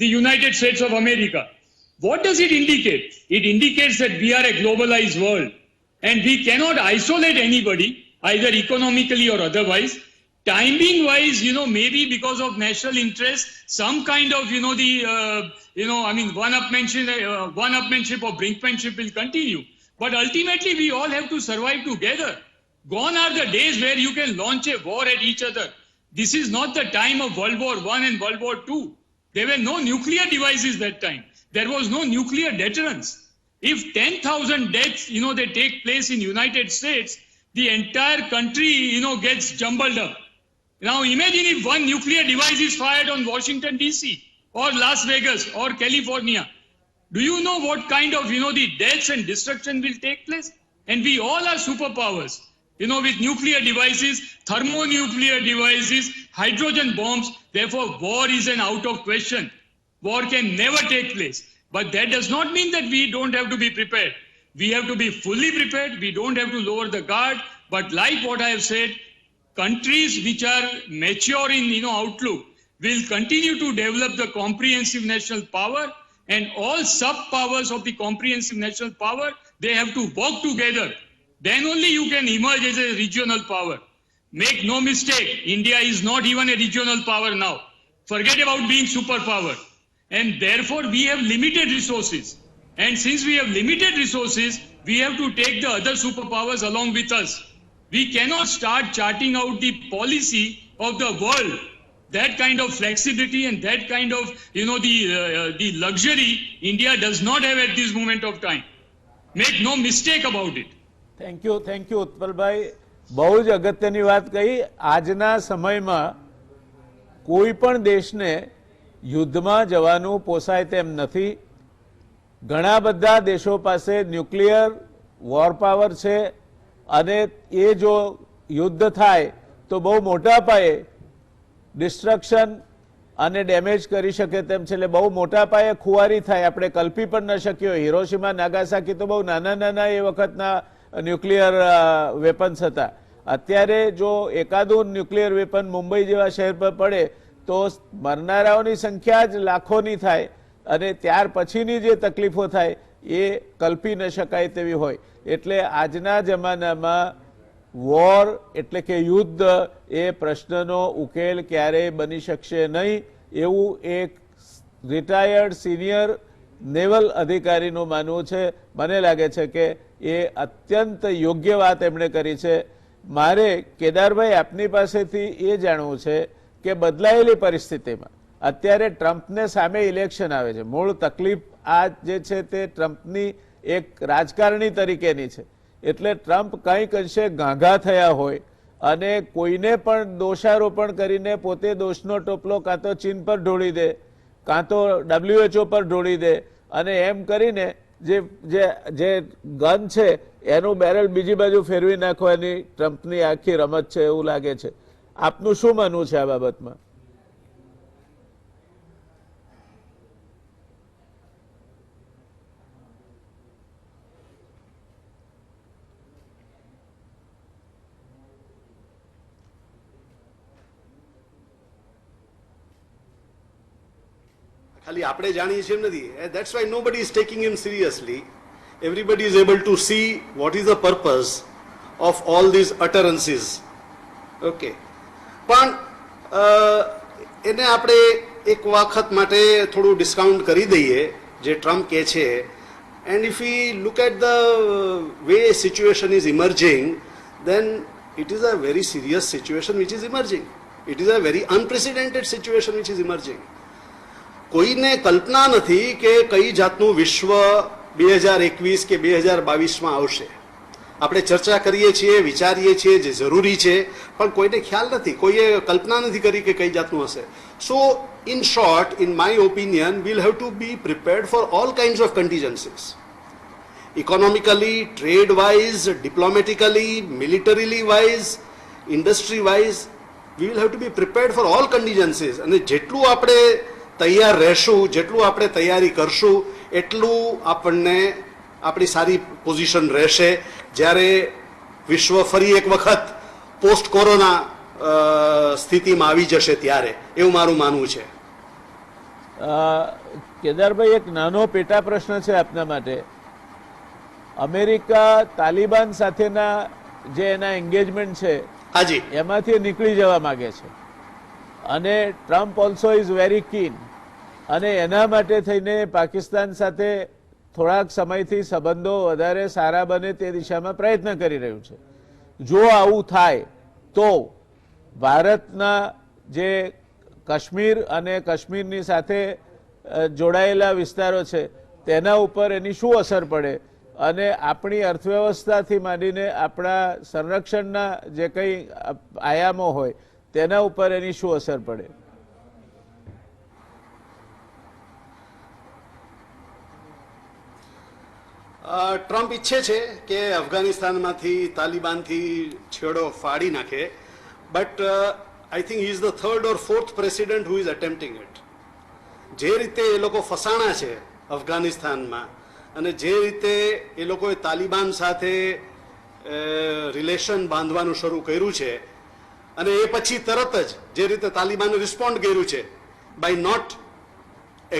the United States of America. What does it indicate? It indicates that we are a globalized world, and we cannot isolate anybody, either economically or otherwise. Timing wise, maybe because of national interest, some kind of, one-upmanship or brinkmanship will continue. But ultimately, we all have to survive together. Gone are the days where you can launch a war at each other. This is not the time of World War I and World War II. There were no nuclear devices that time. There was no nuclear deterrence. If 10,000 deaths, they take place in United States, the entire country, gets jumbled up. Now imagine if one nuclear device is fired on Washington DC or Las Vegas or California. Do you know what kind of, the deaths and destruction will take place? And we all are superpowers, with nuclear devices, thermonuclear devices, hydrogen bombs. Therefore, war is an out of question. War can never take place. But that does not mean that we don't have to be prepared. We have to be fully prepared. We don't have to lower the guard. But like what I have said, countries which are mature in outlook will continue to develop the comprehensive national power, and all sub-powers of the comprehensive national power, they have to work together. Then only you can emerge as a regional power. Make no mistake, India is not even a regional power now. Forget about being superpower. And therefore, we have limited resources. And since we have limited resources, we have to take the other superpowers along with us. We cannot start charting out the policy of the world. That kind of flexibility and that kind of, the luxury India does not have at this moment of time. Make no mistake about it. Thank you ઉત્પલભાઈ, બહુ જ અગત્યની વાત કહી. આજના સમયમાં કોઈ પણ દેશને યુદ્ધમાં જવાનું પોસાય તેમ નથી. ઘણા બધા દેશો પાસે ન્યુક્લિયર વોર પાવર છે, અને એ જો યુદ્ધ થાય તો બહુ મોટા પાયે ડિસ્ટ્રક્શન અને ડેમેજ કરી શકે તેમ છે. એટલે બહુ મોટા પાયે ખુવારી થાય, આપણે કલ્પી પણ ન શક્યો. હિરોશીમા નાગાસાકી તો બહુ નાના નાના એ વખતના ન્યુક્લિયર વેપન્સ હતા. અત્યારે જો એકાદું ન્યુક્લિયર વેપન મુંબઈ જેવા શહેર પર પડે તો મરનારાઓની સંખ્યા જ લાખોની થાય, અને ત્યાર પછીની જે તકલીફો થાય એ કલ્પી ન શકાય તેવી હોય. એટલે આજના જમાનામાં વોર એટલે કે યુદ્ધ એ પ્રશ્નનો ઉકેલ ક્યારેય બની શકશે નહીં, એવું એક રિટાયર્ડ સિનિયર નેવલ અધિકારીનું માનવું છે. મને લાગે છે કે એ અત્યંત યોગ્ય વાત એમણે કરી છે. મારે કેદારભાઈ આપની પાસેથી એ જાણવું છે કે બદલાયેલી પરિસ્થિતિમાં અત્યારે ટ્રમ્પને સામે ઇલેક્શન આવે છે. મૂળ તકલીફ આ જે છે તે ટ્રમ્પની એક રાજકારણી તરીકેની છે. એટલે ટ્રમ્પ કંઈક અંશે ગાંગા થયા હોય અને કોઈને પણ દોષારોપણ કરીને પોતે દોષનો ટોપલો કાં તો ચીન પર ઢોળી દે, કાં તો WHO પર ઢોળી દે, અને એમ કરીને જે ગન છે એનું બેરલ બીજી બાજુ ફેરવી નાખવાની ટ્રમ્પની આખી રમત છે એવું લાગે છે. આપનું શું માનવું છે આ બાબતમાં? ખાલી આપણે જાણીએ છીએ નથી. That's why nobody is taking him seriously. Everybody is able to see what is the purpose of all these utterances. Okay. પણ એને આપણે એક વખત માટે થોડું ડિસ્કાઉન્ટ કરી દઈએ. જે ટ્રમ્પ કહે છે, and if we look at the way situation is emerging, then it is a very serious situation which is emerging. It is a very unprecedented situation which is emerging. કોઈને કલ્પના નથી કે કઈ જાતનું વિશ્વ 2021 કે 2022માં આવશે. આપણે ચર્ચા કરીએ છીએ, વિચારીએ છીએ, જે જરૂરી છે, પણ કોઈને ખ્યાલ નથી, કોઈએ કલ્પના નથી કરી કે કઈ જાતનું હશે. સો in short, in my opinion, we'll have to be prepared for all kinds of contingencies. Economically, trade-wise, diplomatically, militarily-wise, industry-wise, we will have to be prepared for all contingencies. અને જેટલું આપણે તૈયાર રહેશું, જેટલું આપણે તૈયારી કરશું, એટલું આપણને આપણી સારી પોઝિશન રહેશે જ્યારે વિશ્વ ફરી એક વખત પોસ્ટ કોરોના સ્થિતિમાં આવી જશે ત્યારે, એવું મારું માનવું છે. કેદારભાઈ, એક નાનો પેટા પ્રશ્ન છે આપના માટે. અમેરિકા તાલિબાન સાથેના જે એના એન્ગેજમેન્ટ છે હાજી, એમાંથી નીકળી જવા માંગે છે અને Trump also is very keen, અને એના માટે થઈને પાકિસ્તાન સાથે થોડાક સમયથી સંબંધો વધારે સારા બને તે દિશામાં પ્રયત્ન કરી રહ્યું છે. જો આવું થાય તો ભારતના જે કાશ્મીર અને કાશ્મીરની સાથે જોડાયેલા વિસ્તારો છે તેના ઉપર એની શું અસર પડે અને આપણી અર્થવ્યવસ્થાથી માંડીને આપણા સંરક્ષણના જે કંઈ આયામો હોય તેના ઉપર એની શું અસર પડે? ટ્રમ્પ ઈચ્છે છે કે અફઘાનિસ્તાનમાંથી તાલિબાનથી છેડો ફાડી નાખે, but I think he is the third or fourth president who is attempting it. જે રીતે એ લોકો ફસાણા છે અફઘાનિસ્તાનમાં અને જે રીતે એ લોકોએ તાલિબાન સાથે રિલેશન બાંધવાનું શરૂ કર્યું છે અને એ પછી તરત જ જે રીતે તાલિબાને રિસ્પોન્ડ કર્યું છે by not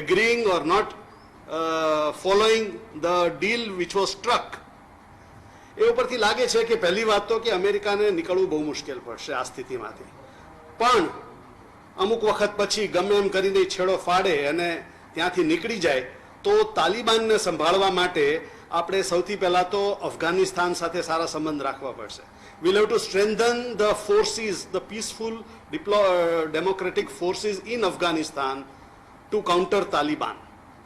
agreeing or not following the deal which was struck, એ ઉપરથી લાગે છે કે પહેલી વાત તો કે અમેરિકાને નીકળવું બહુ મુશ્કેલ પડશે આ સ્થિતિમાંથી. પણ અમુક વખત પછી ગમે એમ કરીને છેડો ફાડે અને ત્યાંથી નીકળી જાય તો તાલિબાનને સંભાળવા માટે આપણે સૌથી પહેલા તો અફઘાનિસ્તાન સાથે સારા સંબંધ રાખવા પડશે. we'll have to strengthen the forces, the peaceful democratic forces in Afghanistan to counter Taliban.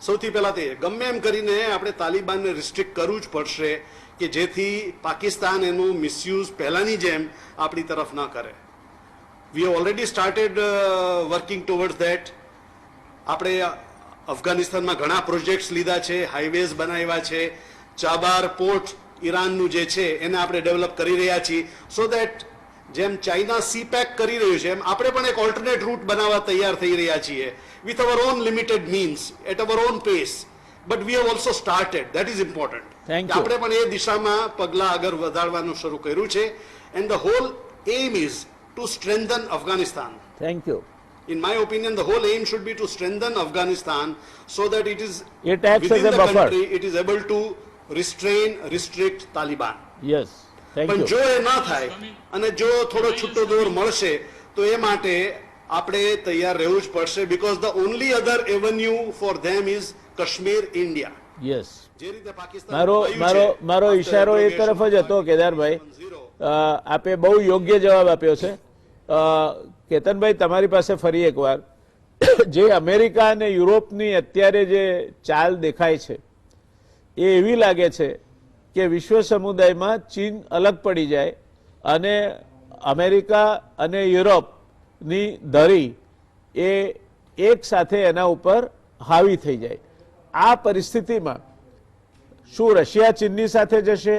સૌથી પહેલા તે ગમે એમ કરીને આપણે તાલિબાનને રિસ્ટ્રિક્ટ કરવું જ પડશે કે જેથી પાકિસ્તાન એનું મિસયુઝ પહેલાની જેમ આપણી તરફ ન કરે. We have already started working towards that. આપણે અફઘાનિસ્તાનમાં ઘણા પ્રોજેક્ટ્સ લીધા છે, હાઈવેઝ બનાવ્યા છે, ચાબાર પોર્ટ ઈરાનનું જે છે એને આપણે ડેવલપ કરી રહ્યા છીએ, સો દેટ જેમ ચાઇના સી પેક કરી રહ્યું છે એમ આપણે પણ એક ઓલ્ટરનેટ રૂટ બનાવવા તૈયાર થઈ રહ્યા છીએ with our own limited means, at our own pace. But we have also started. That is important. Thank you. આપણે પણ એ દિશામાં પગલા આગળ વધારવાનું શરૂ કર્યું છે. And the whole aim is to strengthen Afghanistan. Thank you. In my opinion, the whole aim should be to strengthen Afghanistan so that it is It acts within as a the buffer. country, it is able to restrict Taliban. Yes, thank પણ you. જો એ ના થાય અને જો થોડો છૂટો દોર મળશે તો એ માટે આપણે તૈયાર રહેવું જ પડશે, because the only other avenue for them is Kashmir, India. Yes, જે રીતે પાકિસ્તાન મારો ઈશારો એ તરફ જ હતો કેદારભાઈ. આપે બહુ યોગ્ય જવાબ આપ્યો છે. કેતનભાઈ, તમારી પાસે ફરી એકવાર જે અમેરિકા અને યુરોપની અત્યારે જે ચાલ દેખાય છે એ એવી લાગે છે કે વિશ્વ સમુદાયમાં ચીન અલગ પડી જાય અને અમેરિકા અને યુરોપની ધરી એ એક સાથે એના ઉપર હાવી થઈ જાય. આ પરિસ્થિતિમાં શું રશિયા ચીનની સાથે જશે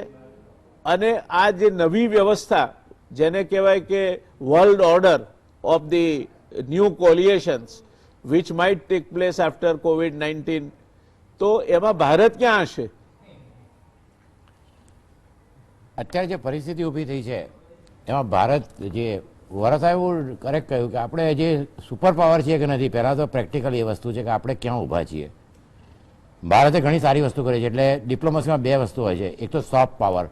અને આ જે નવી વ્યવસ્થા જેને કહેવાય કે world order of the new coalitions which might take place after COVID-19, તો એમાં ભારત ક્યાં હશે? અત્યારે જે પરિસ્થિતિ ઊભી થઈ છે એમાં ભારત જે વરસાય એવું કરેક્ટ કહ્યું કે આપણે જે સુપર પાવર છીએ કે નથી, પહેલાં તો પ્રેક્ટિકલ એ વસ્તુ છે કે આપણે ક્યાં ઊભા છીએ. ભારતે ઘણી સારી વસ્તુ કરી છે. એટલે ડિપ્લોમસીમાં બે વસ્તુ હોય છે. એક તો સોફ્ટ પાવર.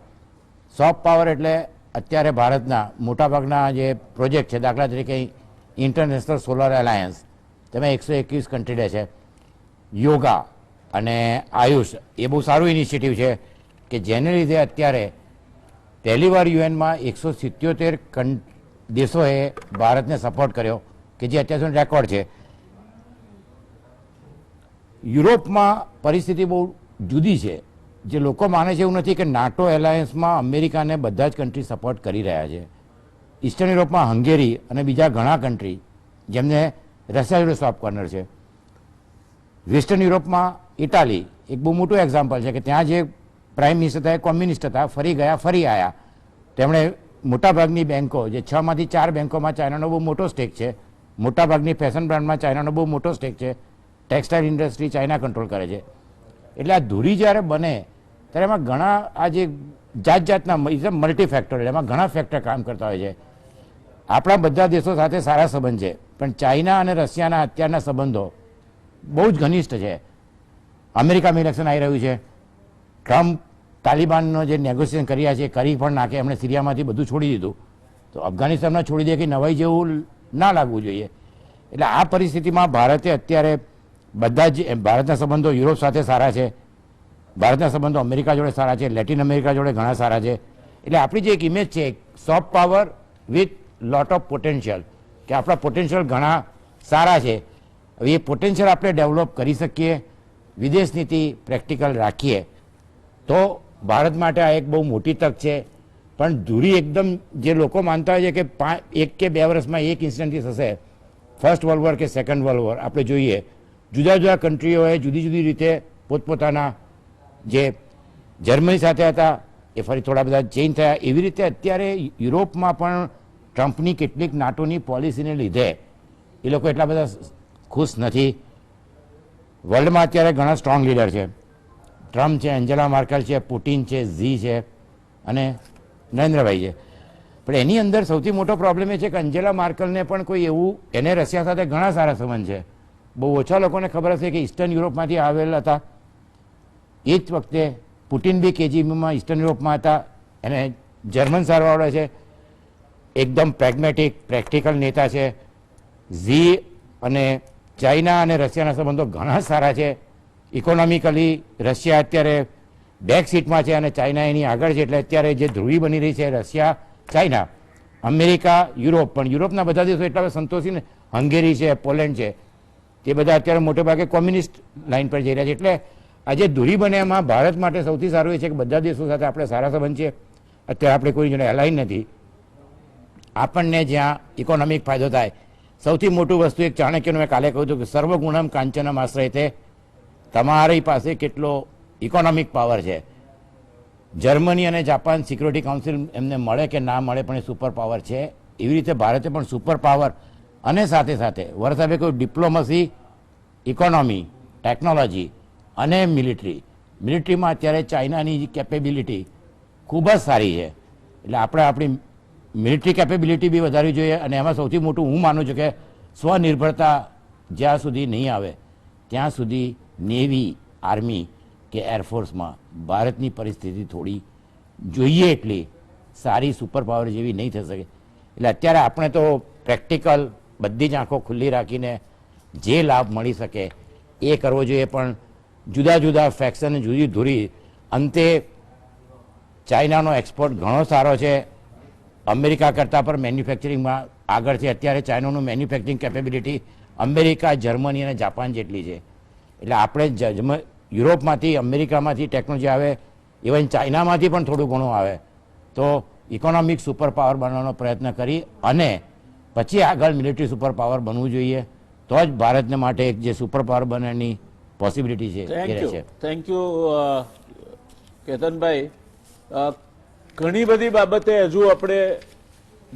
સોફ્ટ પાવર એટલે અત્યારે ભારતના મોટાભાગના જે પ્રોજેક્ટ છે, દાખલા તરીકે ઇન્ટરનેશનલ સોલર એલાયન્સ, તેમાં 121 કન્ટ્રી રહે છે. યોગા, અને આયુષ એ બહુ સારું ઇનિશિયેટિવ છે કે જેને લીધે અત્યારે પહેલીવાર યુએનમાં 177 દેશોએ ભારતને સપોર્ટ કર્યો કે જે અત્યાર સુધી રેકોર્ડ છે. યુરોપમાં પરિસ્થિતિ બહુ જુદી છે. જે લોકો માને છે એવું નથી કે નાટો એલાયન્સમાં અમેરિકાને બધા જ કન્ટ્રી સપોર્ટ કરી રહ્યા છે. ઈસ્ટર્ન યુરોપમાં હંગેરી અને બીજા ઘણા કન્ટ્રી જેમને રશિયા જોડે સોફ્ટ કોર્નર છે. વેસ્ટર્ન યુરોપમાં ઇટાલી એક બહુ મોટું એક્ઝામ્પલ છે કે ત્યાં જે પ્રાઇમ મિનિસ્ટર હતા એ કોમ્યુનિસ્ટ હતા, ફરી ગયા ફરી આવ્યા. તેમણે મોટાભાગની બેન્કો જે 6 માંથી 4 બેન્કોમાં ચાઇનાનો બહુ મોટો સ્ટેક છે, મોટાભાગની ફેશન બ્રાન્ડમાં ચાઇનાનો બહુ મોટો સ્ટેક છે, ટેક્સટાઇલ ઇન્ડસ્ટ્રી ચાઇના કંટ્રોલ કરે છે. એટલે આ ધૂરી જ્યારે બને ત્યારે એમાં ઘણા આ જે જાત જાતના મલ્ટી ફેક્ટોરિયલ એમાં ઘણા ફેક્ટર કામ કરતા હોય છે. આપણા બધા દેશો સાથે સારા સંબંધ છે, પણ ચાઇના અને રશિયાના અત્યારના સંબંધો બહુ જ ઘનિષ્ઠ છે. અમેરિકામાં ઇલેક્શન આવી રહ્યું છે. ટ્રમ્પ તાલિબાનનો જે નેગોશિએશન કર્યા છે એ કરી પણ નાખે. એમણે સિરિયામાંથી બધું છોડી દીધું, તો અફઘાનિસ્તાનમાં છોડી દે કે નવાઈ જેવું ના લાગવું જોઈએ. એટલે આ પરિસ્થિતિમાં ભારતે અત્યારે બધા જ ભારતના સંબંધો યુરોપ સાથે સારા છે, ભારતના સંબંધો અમેરિકા જોડે સારા છે, લેટિન અમેરિકા જોડે ઘણા સારા છે. એટલે આપણી જે એક ઇમેજ છે soft power with lot of potential, કે આપણા પોટેન્શિયલ ઘણા સારા છે. હવે એ પોટેન્શિયલ આપણે ડેવલપ કરી શકીએ, વિદેશ નીતિ પ્રેક્ટિકલ રાખીએ તો ભારત માટે આ એક બહુ મોટી તક છે. પણ ધૂરી એકદમ જે લોકો માનતા હોય છે કે 1 કે 2 વર્ષમાં એક ઇન્સિડન્ટથી થશે, ફર્સ્ટ વર્લ્ડ વોર કે સેકન્ડ વર્લ્ડ વોર આપણે જોઈએ, જુદા જુદા કન્ટ્રીઓએ જુદી જુદી રીતે પોતપોતાના જે જર્મની સાથે હતા એ ફરી થોડા બધા ચેન્જ થયા. એવી રીતે અત્યારે યુરોપમાં પણ ટ્રમ્પની કેટલીક નાટોની પોલિસીને લીધે એ લોકો એટલા બધા ખુશ નથી. વર્લ્ડમાં અત્યારે ઘણા સ્ટ્રોંગ લીડર છે. ટ્રમ્પ છે, એન્જેલા માર્કેલ છે, પુટિન છે, ઝી છે અને નરેન્દ્રભાઈ છે. પણ એની અંદર સૌથી મોટો પ્રોબ્લેમ એ છે કે એન્જેલા માર્કેલને પણ કોઈ એવું, એને રશિયા સાથે ઘણા સારા સંબંધ છે. બહુ ઓછા લોકોને ખબર હશે કે ઈસ્ટર્ન યુરોપમાંથી આવેલા હતા. એ જ વખતે પુટિન બી કેજીબીમાં ઈસ્ટર્ન યુરોપમાં હતા. એને જર્મન સારવાળો છે, એકદમ પ્રેગ્મેટિક પ્રેક્ટિકલ નેતા છે. ઝી અને ચાઇના અને રશિયાના સંબંધો ઘણા સારા છે. ઇકોનોમિકલી રશિયા અત્યારે બેક સીટમાં છે અને ચાઇના એની આગળ છે. એટલે અત્યારે જે ધ્રુવી બની રહી છે રશિયા ચાઇના, અમેરિકા યુરોપ, પણ યુરોપના બધા દેશો એટલા બધા સંતોષીને હંગેરી છે, પોલેન્ડ છે, તે બધા અત્યારે મોટેભાગે કોમ્યુનિસ્ટ લાઇન પર જઈ રહ્યા છે. એટલે આજે ધૂરી બને એમાં ભારત માટે સૌથી સારું એ છે કે બધા દેશો સાથે આપણે સારા સંબંધ છે. અત્યારે આપણે કોઈ જોડે અલાઈન નથી. આપણને જ્યાં ઇકોનોમિક ફાયદો થાય, સૌથી મોટું વસ્તુ એક ચાણક્યનું મેં કાલે કહ્યું હતું કે સર્વગુણમ કાંચનમ આશ્રયતે, તમારી પાસે કેટલો ઇકોનોમિક પાવર છે. જર્મની અને જાપાન સિક્યુરિટી કાઉન્સિલ એમને મળે કે ના મળે પણ એ સુપર પાવર છે. એવી રીતે ભારતે પણ સુપર પાવર અને સાથે સાથે વરસાદે કોઈ ડિપ્લોમસી, ઇકોનોમી, ટેકનોલોજી અને મિલિટરીમાં અત્યારે ચાઇનાની કેપેબિલિટી ખૂબ જ સારી છે. એટલે આપણે આપણી મિલિટરી કેપેબિલિટી બી વધારવી જોઈએ. અને એમાં સૌથી મોટું હું માનું છું કે સ્વનિર્ભરતા જ્યાં સુધી નહીં આવે ત્યાં સુધી નેવી, આર્મી કે એરફોર્સમાં ભારતની પરિસ્થિતિ થોડી જોઈએ એટલી સારી સુપર પાવર જેવી નહીં થઈ શકે. એટલે અત્યારે આપણે તો પ્રેક્ટિકલ બધી જ આંખો ખુલ્લી રાખીને જે લાભ મળી શકે એ કરવો જોઈએ. પણ જુદા જુદા ફેક્શન, જુદી ધૂરી, અંતે ચાઇનાનો એક્સપોર્ટ ઘણો સારો છે, અમેરિકા કરતાં પણ મેન્યુફેક્ચરિંગમાં આગળ છે. અત્યારે ચાઇનાનું મેન્યુફેક્ચરિંગ કેપેબિલિટી અમેરિકા, જર્મની અને જાપાન જેટલી છે. એટલે આપણે યુરોપમાંથી, અમેરિકામાંથી ટેકનોલોજી આવે, ઇવન ચાઇનામાંથી પણ થોડું ઘણું આવે તો ઇકોનોમિક સુપર પાવર બનવાનો પ્રયત્ન કરી અને પછી આગળ મિલિટરી સુપર પાવર બનવું જોઈએ. તો જ ભારતને માટે એક જે સુપર પાવર બનવાની પોસિબિલિટી છે એ રહેશે. થેન્ક યુ કેતનભાઈ. ઘણી બધી બાબતે હજુ આપણે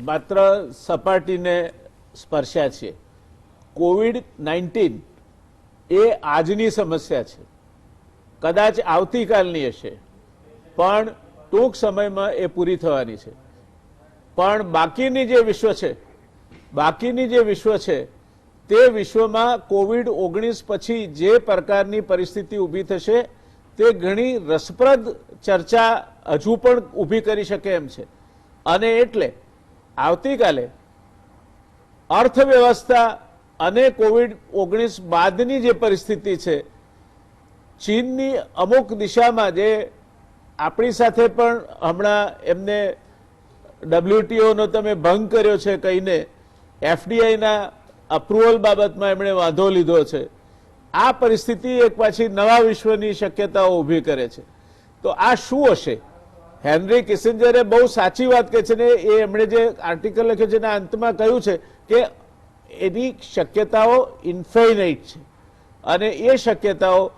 માત્ર સપાટીને સ્પર્શ્યા છીએ. કોવિડ-19 એ આજની સમસ્યા છે, કદાચ આવતીકાલની હશે, પણ ટૂંક સમયમાં એ પૂરી થવાની છે. પણ બાકીની જે વિશ્વ છે તે વિશ્વમાં કોવિડ-19 પછી જે પ્રકારની પરિસ્થિતિ ઊભી થશે તે ઘણી રસપ્રદ ચર્ચા હજુ પણ ઊભી કરી શકે એમ છે. અને એટલે આવતીકાલે અર્થવ્યવસ્થા અને કોવિડ-19 બાદની જે પરિસ્થિતિ છે ચીનની અમુક દિશામાં જે આપણી સાથે પણ હમણાં એમને WTO નો તમે ભંગ કર્યો છે કહીને FDIના અપ્રુવલ બાબતમાં એમણે વાંધો લીધો છે. આ પરિસ્થિતિ એક પાછી નવા વિશ્વની શક્યતાઓ ઊભી કરે છે. તો આ શું હશે? હેનરી કિસિંજરે બહુ સાચી વાત કહે છે ને, એ એમણે જે આર્ટિકલ લખ્યો છે એના અંતમાં કહ્યું છે કે એની શક્યતાઓ ઇન્ફાઇનાઇટ છે અને એ શક્યતાઓ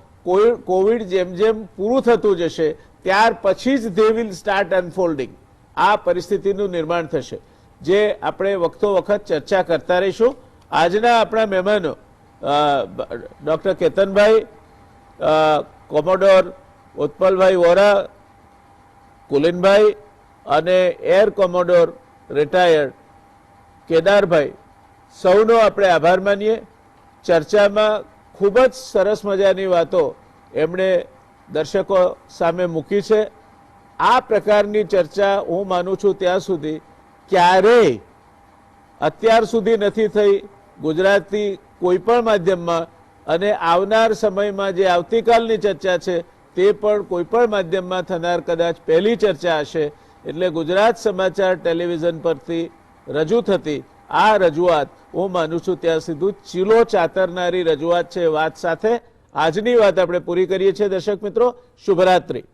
કોવિડ જેમ જેમ પૂરું થતું જશે ત્યાર પછી જ દે વિલ સ્ટાર્ટ અનફોલ્ડિંગ. આ પરિસ્થિતિનું નિર્માણ થશે, જે આપણે વખતો વખત ચર્ચા કરતા રહીશું. આજના આપણા મહેમાનો ડૉક્ટર કેતનભાઈ, કોમોડોર ઉત્પલભાઈ વોરા, કુલિનભાઈ અને એર કોમોડોર રિટાયર્ડ કેદારભાઈ, સૌનો આપણે આભાર માનીએ. ચર્ચામાં ખૂબ જ સરસ મજાની વાતો એમણે દર્શકો સામે મૂકી છે. આ પ્રકારની ચર્ચા હું માનું છું ત્યાં સુધી ક્યારેય અત્યાર સુધી નથી થઈ ગુજરાતી કોઈ પણ માધ્યમમાં, અને આવનાર સમયમાં જે આવતીકાલની ચર્ચા છે તે પણ કોઈ પણ માધ્યમમાં થનાર કદાચ પહેલી ચર્ચા હશે. એટલે ગુજરાત સમાચાર ટેલિવિઝન પરથી રજૂ થતી આ રજૂઆત હું માનું છું ત્યાં સુધી ચીલો ચાતરનારી રજૂઆત છે. વાત સાથે આજની વાત આપણે પૂરી કરીએ છીએ. દર્શક મિત્રો, શુભરાત્રી.